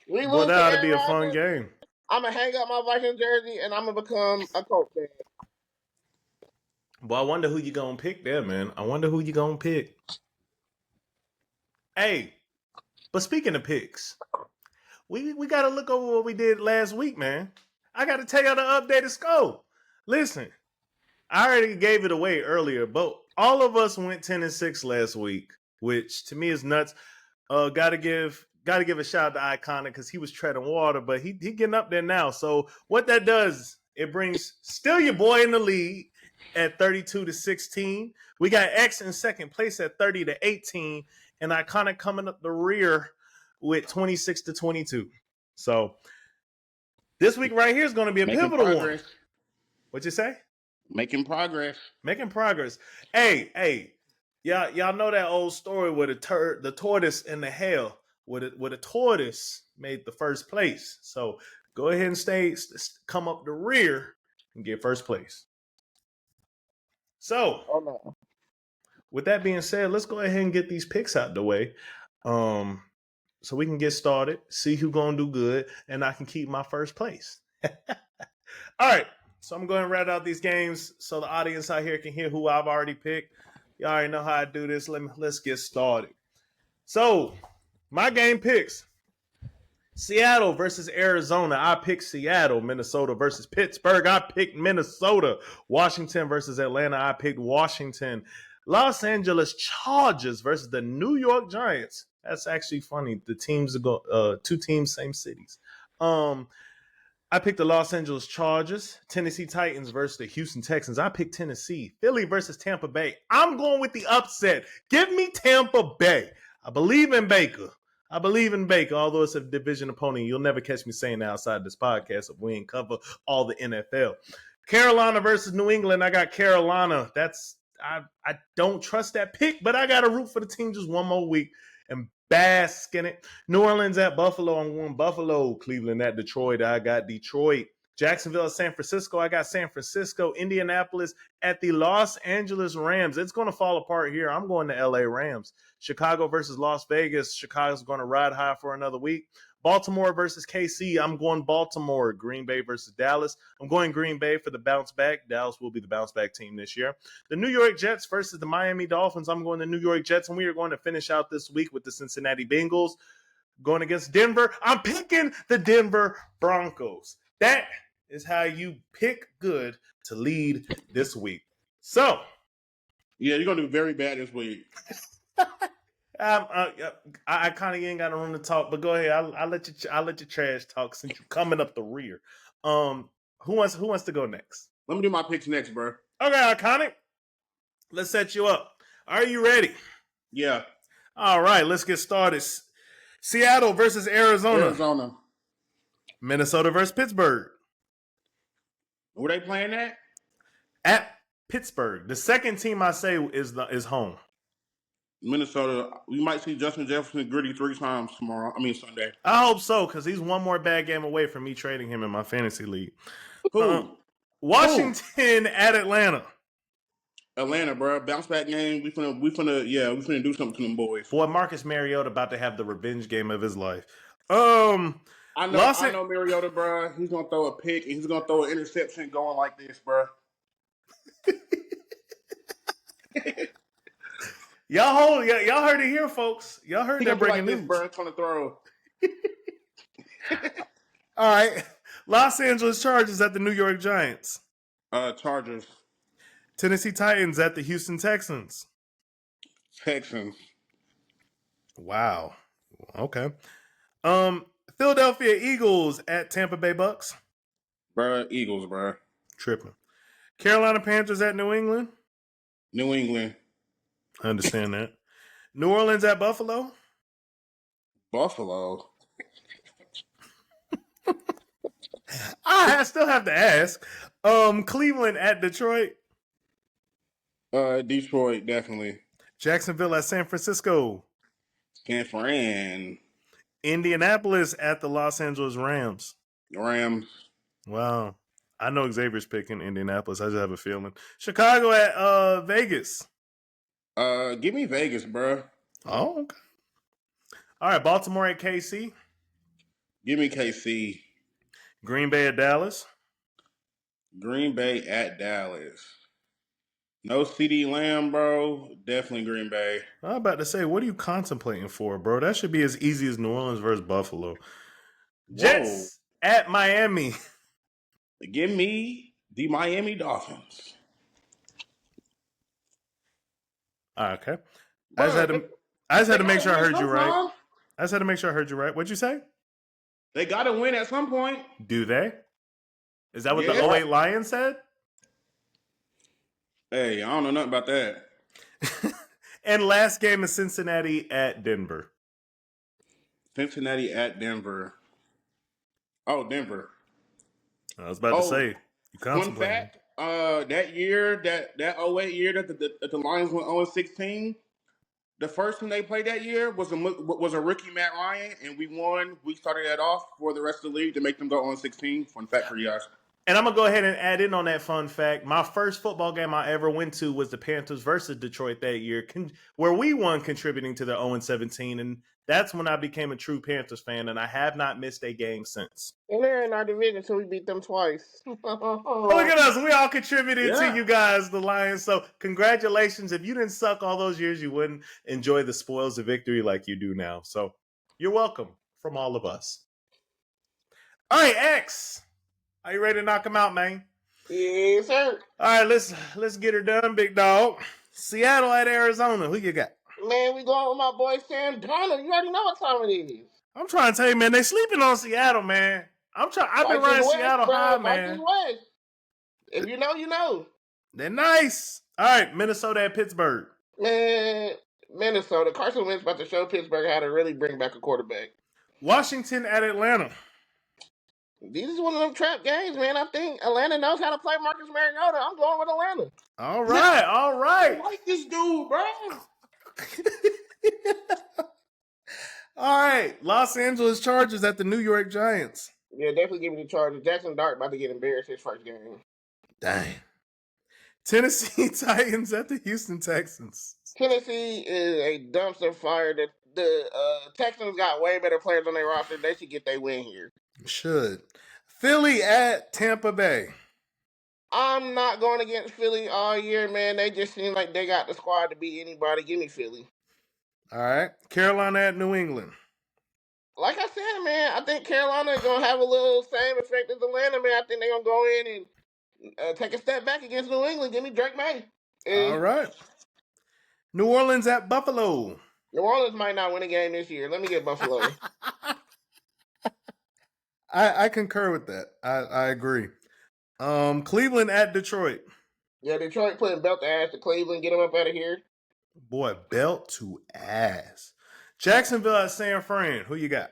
We Well, lose that to ought to Aaron be a Rodgers, fun game. I'm going to hang up my Vikings jersey and I'm going to become a Colts fan. Well, I wonder who you gonna pick there, man. I wonder who you gonna pick. Hey, but speaking of picks, we got to look over what we did last week, man. I got to tell y'all the updated score. Listen, I already gave it away earlier, but all of us went 10-6 last week, which to me is nuts. Got to give a shout out to Iconic because he was treading water, but he getting up there now. So what that does, it brings still your boy in the lead at 32-16. We got X in second place at 30-18, and Iconic coming up the rear with 26-22. So this week right here is going to be a pivotal one. What'd you say? Making progress. Making progress. Hey, y'all know that old story where the tortoise and the hare, where the tortoise made the first place. So go ahead and come up the rear and get first place. So, with that being said, let's go ahead and get these picks out the way, so we can get started, see who's gonna do good, and I can keep my first place. All right, so I'm going to write out these games so the audience out here can hear who I've already picked. You already know how I do this. Let's get started. So, my game picks: Seattle versus Arizona. I picked Seattle. Minnesota versus Pittsburgh. I picked Minnesota. Washington versus Atlanta. I picked Washington. Los Angeles Chargers versus the New York Giants. That's actually funny. The teams are two teams, same cities. I picked the Los Angeles Chargers. Tennessee Titans versus the Houston Texans. I picked Tennessee. Philly versus Tampa Bay. I'm going with the upset. Give me Tampa Bay. I believe in Baker. Although it's a division opponent. You'll never catch me saying that outside this podcast if we ain't cover all the NFL. Carolina versus New England. I got Carolina. I don't trust that pick, but I got to root for the team just one more week and bask in it. New Orleans at Buffalo. I'm going Buffalo. Cleveland at Detroit. I got Detroit. Jacksonville at San Francisco. I got San Francisco. Indianapolis at the Los Angeles Rams. It's going to fall apart here. I'm going to LA Rams. Chicago versus Las Vegas. Chicago's going to ride high for another week. Baltimore versus KC. I'm going Baltimore. Green Bay versus Dallas. I'm going Green Bay for the bounce back. Dallas will be the bounce back team this year. The New York Jets versus the Miami Dolphins. I'm going the New York Jets, and we are going to finish out this week with the Cincinnati Bengals going against Denver. I'm picking the Denver Broncos. That is how you pick good to lead this week. So, yeah, you're gonna do very bad this week. I kind of ain't got no room to talk, but go ahead. I'll let you trash talk since you're coming up the rear. Who wants to go next? Let me do my picks next, bro. Okay, Iconic. Let's set you up. Are you ready? Yeah. All right, let's get started. Seattle versus Arizona. Minnesota versus Pittsburgh. Were they playing that? At Pittsburgh. The second team I say is home. Minnesota. We might see Justin Jefferson gritty 3 times Sunday. I hope so, because he's one more bad game away from me trading him in my fantasy league. Who? Washington at Atlanta. Atlanta, bro. Bounce back game. We finna do something to them boys. Boy, Marcus Mariota about to have the revenge game of his life. I Los An- know Mariota, bro. He's gonna throw a pick and he's gonna throw an interception going like this, bro. y'all heard it here, folks. Y'all heard He that gonna be breaking like this, news. bro. It's gonna throw. All right. Los Angeles Chargers at the New York Giants. Chargers, Tennessee Titans at the Houston Texans. Texans, Wow. Okay. Philadelphia Eagles at Tampa Bay Bucks. bro. Eagles, bro. Tripping. Carolina Panthers at New England. New England, I understand that. New Orleans at Buffalo. Buffalo, I still have to ask. Cleveland at Detroit. Detroit, definitely. Jacksonville at San Francisco. San Fran, Indianapolis at the Los Angeles Rams. Rams, Wow. I know Xavier's picking Indianapolis. I just have a feeling. Chicago at Vegas. give me Vegas, bro. Oh, okay. All right. Baltimore at KC. Give me KC. Green Bay at Dallas. Green Bay at Dallas. No CD Lamb, bro. Definitely Green Bay. I'm about to say, what are you contemplating for, bro? That should be as easy as New Orleans versus Buffalo. Jets at Miami. Give me the Miami Dolphins. Okay. I just had to make sure I heard you right. I just had to make sure I heard you right. What'd you say? They got to win at some point. Do they? Is that what the Yeah. 08 Lions said? Hey, I don't know nothing about that. And last game is Cincinnati at Denver. Cincinnati at Denver. Oh, Denver. I was about to say, you Fun contemplating. fact, that year, that 08 year that the Lions went 0-16, the first team they played that year was a rookie Matt Ryan, and we won. We started that off for the rest of the league to make them go 0-16. Fun fact for you guys. And I'm going to go ahead and add in on that fun fact. My first football game I ever went to was the Panthers versus Detroit that year, where we won, contributing to the 0-17. And that's when I became a true Panthers fan, and I have not missed a game since. And they're in our division, so we beat them twice. Look at us. We all contributed to you guys, the Lions. So congratulations. If you didn't suck all those years, you wouldn't enjoy the spoils of victory like you do now. So you're welcome from all of us. All right, X. Are you ready to knock him out, man? Yes, sir. All right, let's get her done, big dog. Seattle at Arizona. Who you got? Man, we going with my boy Sam Darnold. You already know what time it is. I'm trying to tell you, man, they sleeping on Seattle, man. I've been running Seattle high, man. West. If you know, you know. They're nice. All right, Minnesota at Pittsburgh. Man, Minnesota. Carson Wentz about to show Pittsburgh how to really bring back a quarterback. Washington at Atlanta. This is one of them trap games, man. I think Atlanta knows how to play Marcus Mariota. I'm going with Atlanta. All right, all right. I like this dude, bro. All right, Los Angeles Chargers at the New York Giants. Yeah, definitely give me the Chargers. Jackson Dart about to get embarrassed his first game. Dang. Tennessee Titans at the Houston Texans. Tennessee is a dumpster fire. The Texans got way better players on their roster. They should get their win here. Should. Philly at Tampa Bay. I'm not going against Philly all year, man. They just seem like they got the squad to beat anybody. Give me Philly. All right. Carolina at New England. Like I said, man, I think Carolina is going to have a little same effect as Atlanta, man. I think they're going to go in and take a step back against New England. Give me Drake May. All right. New Orleans at Buffalo. New Orleans might not win a game this year. Let me get Buffalo. I concur with that. I agree. Cleveland at Detroit. Yeah, Detroit putting belt to ass to Cleveland. Get them up out of here. Boy, belt to ass. Jacksonville at San Fran. Who you got?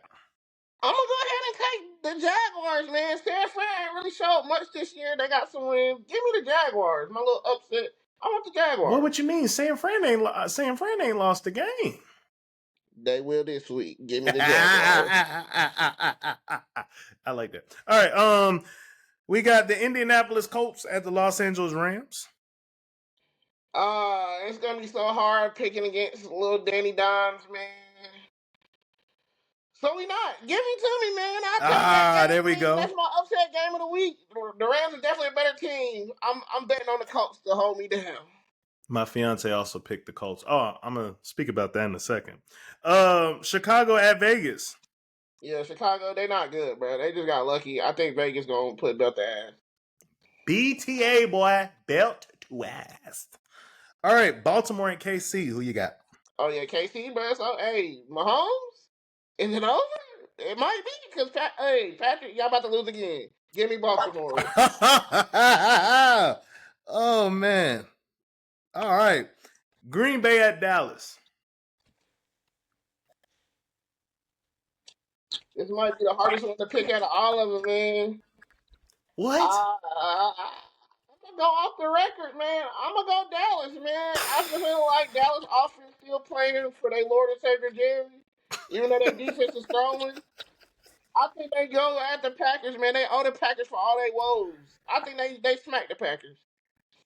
I'm going to go ahead and take the Jaguars, man. San Fran ain't really showed much this year. They got some wins. Give me the Jaguars. My little upset. I want the Jaguars. What you mean? San Fran ain't lost a game. They will this week. Give me the Jaguars. I like that. All right. We got the Indianapolis Colts at the Los Angeles Rams. It's gonna be so hard picking against little Danny Dimes, man. So we not. Give me to me, man. I take that There game, we man. go. That's my upset game of the week. The Rams are definitely a better team. I'm betting on the Colts to hold me down. My fiance also picked the Colts. Oh, I'm gonna speak about that in a second. Chicago at Vegas. Yeah, Chicago, they not good, bro. They just got lucky. I think Vegas gonna put belt their ass. BTA boy, belt to ass. All right, Baltimore and KC. Who you got? Oh yeah, KC, bro. So hey, Mahomes, is it over? It might be because Patrick, y'all about to lose again. Give me Baltimore. Oh man. All right. Green Bay at Dallas. This might be the hardest one to pick out of all of them, man. What? I'm gonna go off the record, man. I'm gonna go Dallas, man. I just feel like Dallas offense still playing for their Lord and Savior Jerry, even though their defense is strong. I think they go at the Packers, man. They owe the Packers for all their woes. I think they smack the Packers.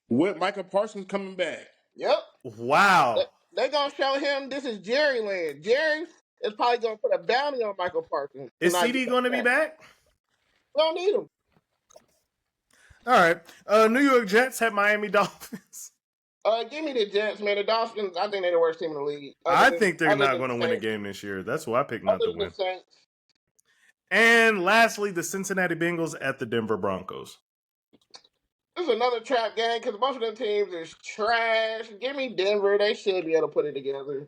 With Michael Parsons coming back. Yep. Wow. They gonna show him this is Jerry land. Jerry is probably gonna put a bounty on Michael Parsons. Is CD going to be back? We don't need him. All right. New York Jets at Miami Dolphins. Give me the Jets, man. The Dolphins, I think they're the worst team in the league. I think they're not going to win a game this year. That's why I picked not to win. And lastly, the Cincinnati Bengals at the Denver Broncos. This is another trap game because most of them teams is trash. Give me Denver. They should be able to put it together.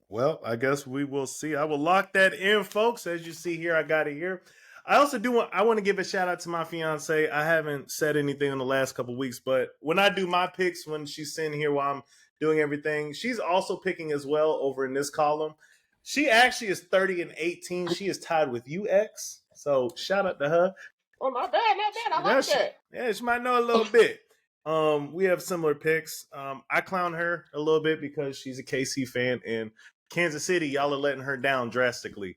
Well, I guess we will see. I will lock that in, folks. As you see here, I got it here. I also want to give a shout out to my fiance. I haven't said anything in the last couple of weeks, but when I do my picks, when she's sitting here while I'm doing everything, she's also picking as well over in this column. She actually is 30-18. She is tied with UX. So shout out to her. Oh, not bad. I like that. Yeah, she might know a little bit. We have similar picks. I clown her a little bit because she's a KC fan, and Kansas City, y'all are letting her down drastically.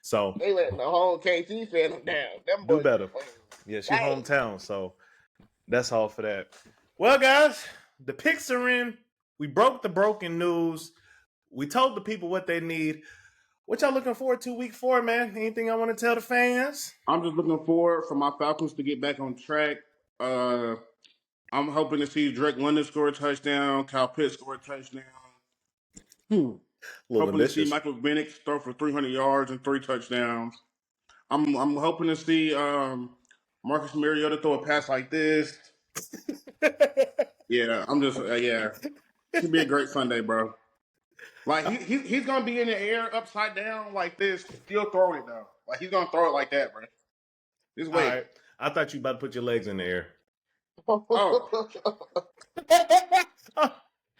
So they letting the whole KC fan down. Them do better. Yeah, she's hometown, so that's all for that. Well, guys, the picks are in. We broke the broken news. We told the people what they need. What y'all looking forward to week 4, man? Anything I want to tell the fans? I'm just looking forward for my Falcons to get back on track. I'm hoping to see Drake London score a touchdown, Kyle Pitts score a touchdown. Hoping to see Michael Penix throw for 300 yards and 3 touchdowns. I'm hoping to see Marcus Mariota throw a pass like this. Yeah, I'm just It's gonna be a great Sunday, bro. Like he's gonna be in the air upside down like this, still throwing it though. Like he's gonna throw it like that, bro. Just wait. Right. I thought you about to put your legs in the air. Oh.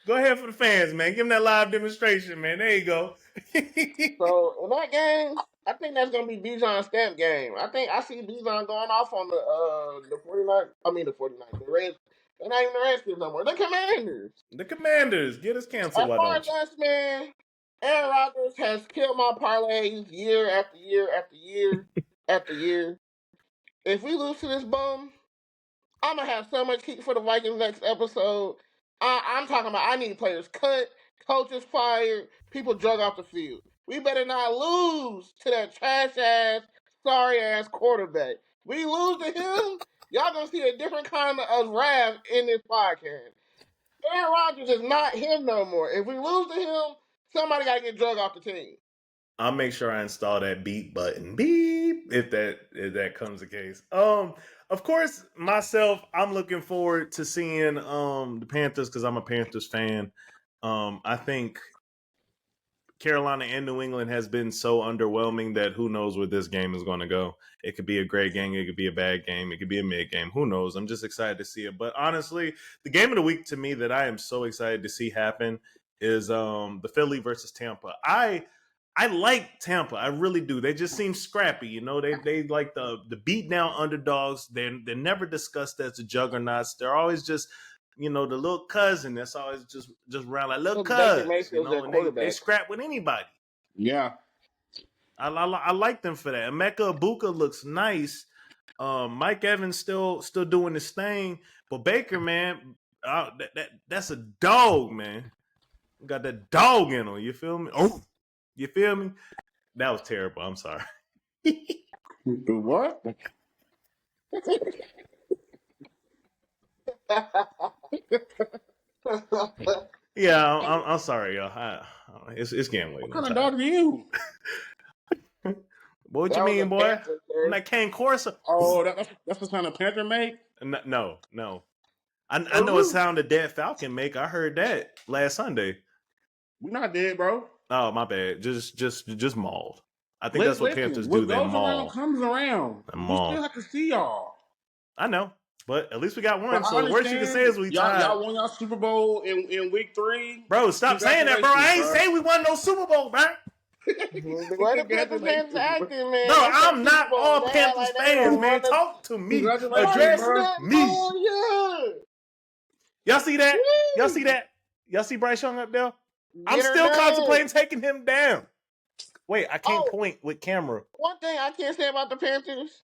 Go ahead for the fans, man. Give them that live demonstration, man. There you go. So in that game, I think that's gonna be Bijan's stamp game. I think I see Bijan going off on the 49. I mean the 49. The Reds. They're not even the Redskins no more. The Commanders. The Commanders. Get us canceled. As far as us, man, Aaron Rodgers has killed my parlays year after year after year after year. If we lose to this bum, I'm gonna have so much heat for the Vikings next episode. I'm talking about I need players cut, coaches fired, people drug off the field. We better not lose to that trash ass, sorry ass quarterback. We lose to him, y'all gonna see a different kind of wrath in this podcast. Aaron Rodgers is not him no more. If we lose to him, somebody gotta get drug off the team. I'll make sure I install that beep button. Beep if that comes the case. Of course, myself, I'm looking forward to seeing the Panthers because I'm a Panthers fan. I think Carolina and New England has been so underwhelming that who knows where this game is going to go. It could be a great game. It could be a bad game. It could be a mid game. Who knows? I'm just excited to see it. But honestly, the game of the week to me that I am so excited to see happen is the Philly versus Tampa. I like Tampa. I really do. They just seem scrappy. You know, they like the beat down underdogs. They're never discussed as the juggernauts. They're always just, you know, the little cousin that's always just around like little cousins. You know, and they scrap with anybody. Yeah. I like them for that. Emeka Ibuka looks nice. Mike Evans still doing his thing. But Baker, man, That's a dog, man. Got that dog in him. You feel me? Oh, you feel me? That was terrible. I'm sorry. What? Yeah, I'm sorry, y'all. It's getting late. What I'm kind of tired. dog are you? What That you was mean, a boy? panther, sir. I'm that Cane Corsa. Oh, that's the sound a panther make? No. I know it sounded Dead Falcon make. I heard that last Sunday. We're not dead, bro. Oh, my bad. Just mauled. I think that's what Panthers do. What They goes around maul. comes around. They We maul. still have to see y'all. I know, but at least we got one. But I So the worst you can say is we tied. y'all won y'all Super Bowl in week 3. Bro, stop saying that, bro. I ain't Congratulations, say we won no Super Bowl, bro. The way the Panthers fans acting, man. Bro, That's I'm some not people, all they act Panthers like they fans, don't man. wanna- Talk to me. Congratulations, Address bro. me. Oh, Y'all see that? yeah. Y'all see that? Y'all see Bryce Young up there? I'm Get her still done. contemplating taking him down. Wait, I can't Oh. point with camera. One thing I can't say about the Panthers,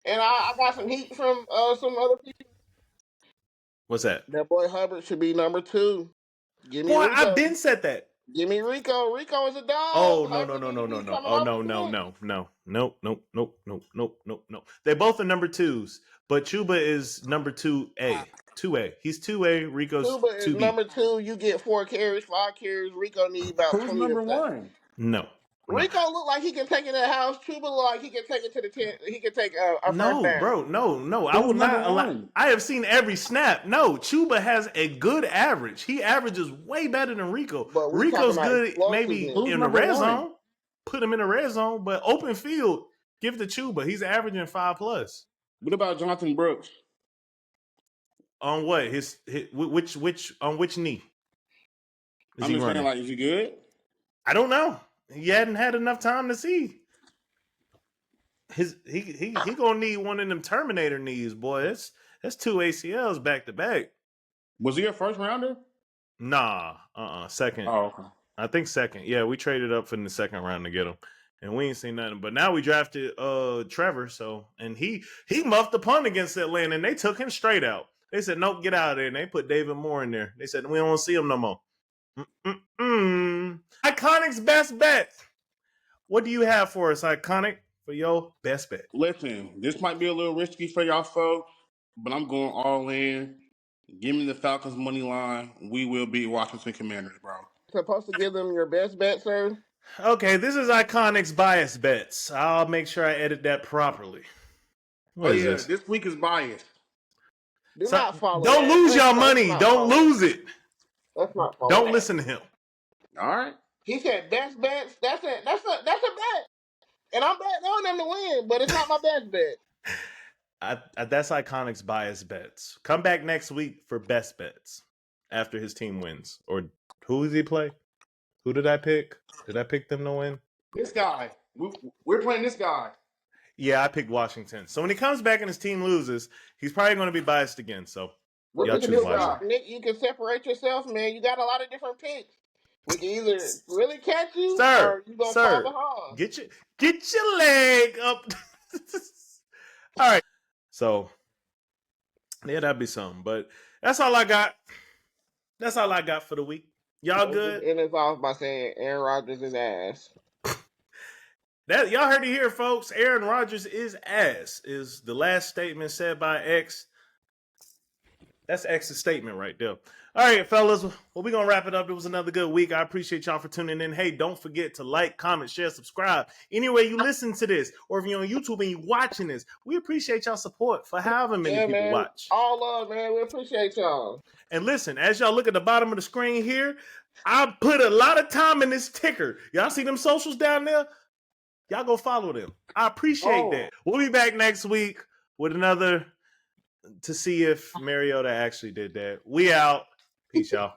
and I got some heat from some other people. What's that? That boy Hubbard should be number 2. Give me Boy, Rico. I've been said that. Give me Rico. Rico is a dog. Oh, no. Hubbard needs to be coming Oh, off no. the bench. No. They both are number 2s, but Chuba is number 2A. 2A. He's 2A. Rico's Tuba is 2B. number 2. You get 4 carries, 5 carries. Rico needs about Who's 20 number to 30. 1? No. Rico look like he can take it to the house. Tuba look like he can take it to the 10. He can take a first No, down. bro. No. I will Who's not number allow. 1? I have seen every snap. No, Chuba has a good average. He averages way better than Rico. But we Rico's talking about good maybe explosiveness. Who's in the number red 1? zone. Put him in the red zone, but open field, give it to Chuba. He's averaging 5+. What about Jonathan Brooks? On what? His which on which knee? Is I'm he just running? saying, like, is he good? I don't know. He hadn't had enough time to see. He gonna need one of them Terminator knees, boy. That's 2 ACLs back to back. Was he a first rounder? Nah, second. Oh, okay. I think second. Yeah, we traded up in the second round to get him, and we ain't seen nothing. But now we drafted Trevor, and he muffed the punt against Atlanta, and they took him straight out. They said, "Nope, get out of there." And they put David Moore in there. They said, "We don't want to see him no more." Iconic's best bet. What do you have for us, Iconic, for your best bet? Listen, this might be a little risky for y'all folks, but I'm going all in. Give me the Falcons money line. We will beat Washington Commanders, bro. Supposed to give them your best bet, sir. Okay, this is Iconic's bias bets. I'll make sure I edit that properly. What is this? This week is biased. Do not follow. Don't that. lose Let's your not money. follow. Don't lose it. Let's not follow. Don't that. listen to him. All right. He said best bets. That's a bet, and I'm betting on them to win, but it's not my best bet. That's Iconic's bias bets. Come back next week for best bets after his team wins. Or who does he play? Who did I pick? Did I pick them to win? This guy. We're playing this guy. Yeah, I picked Washington. So when he comes back and his team loses, he's probably going to be biased again. So What y'all you can choose do, wisely. Nick, you can separate yourself, man. You got a lot of different picks. We can either really catch you, or you gonna fall behind. Get your leg up. All right. So yeah, that'd be something. But that's all I got. That's all I got for the week. Y'all good? And it's off by saying Aaron Rodgers is ass. That y'all heard it here, folks. Aaron Rodgers is ass. Is the last statement said by X. That's X's statement right there. All right, fellas. Well, we're going to wrap it up. It was another good week. I appreciate y'all for tuning in. Hey, don't forget to like, comment, share, subscribe. Anywhere you listen to this, or if you're on YouTube and you're watching this, we appreciate y'all support for however many people man. watch. All love, man. We appreciate y'all. And listen, as y'all look at the bottom of the screen here, I put a lot of time in this ticker. Y'all see them socials down there? Y'all go follow them. I appreciate that. We'll be back next week with another to see if Mariota actually did that. We out. Peace, y'all.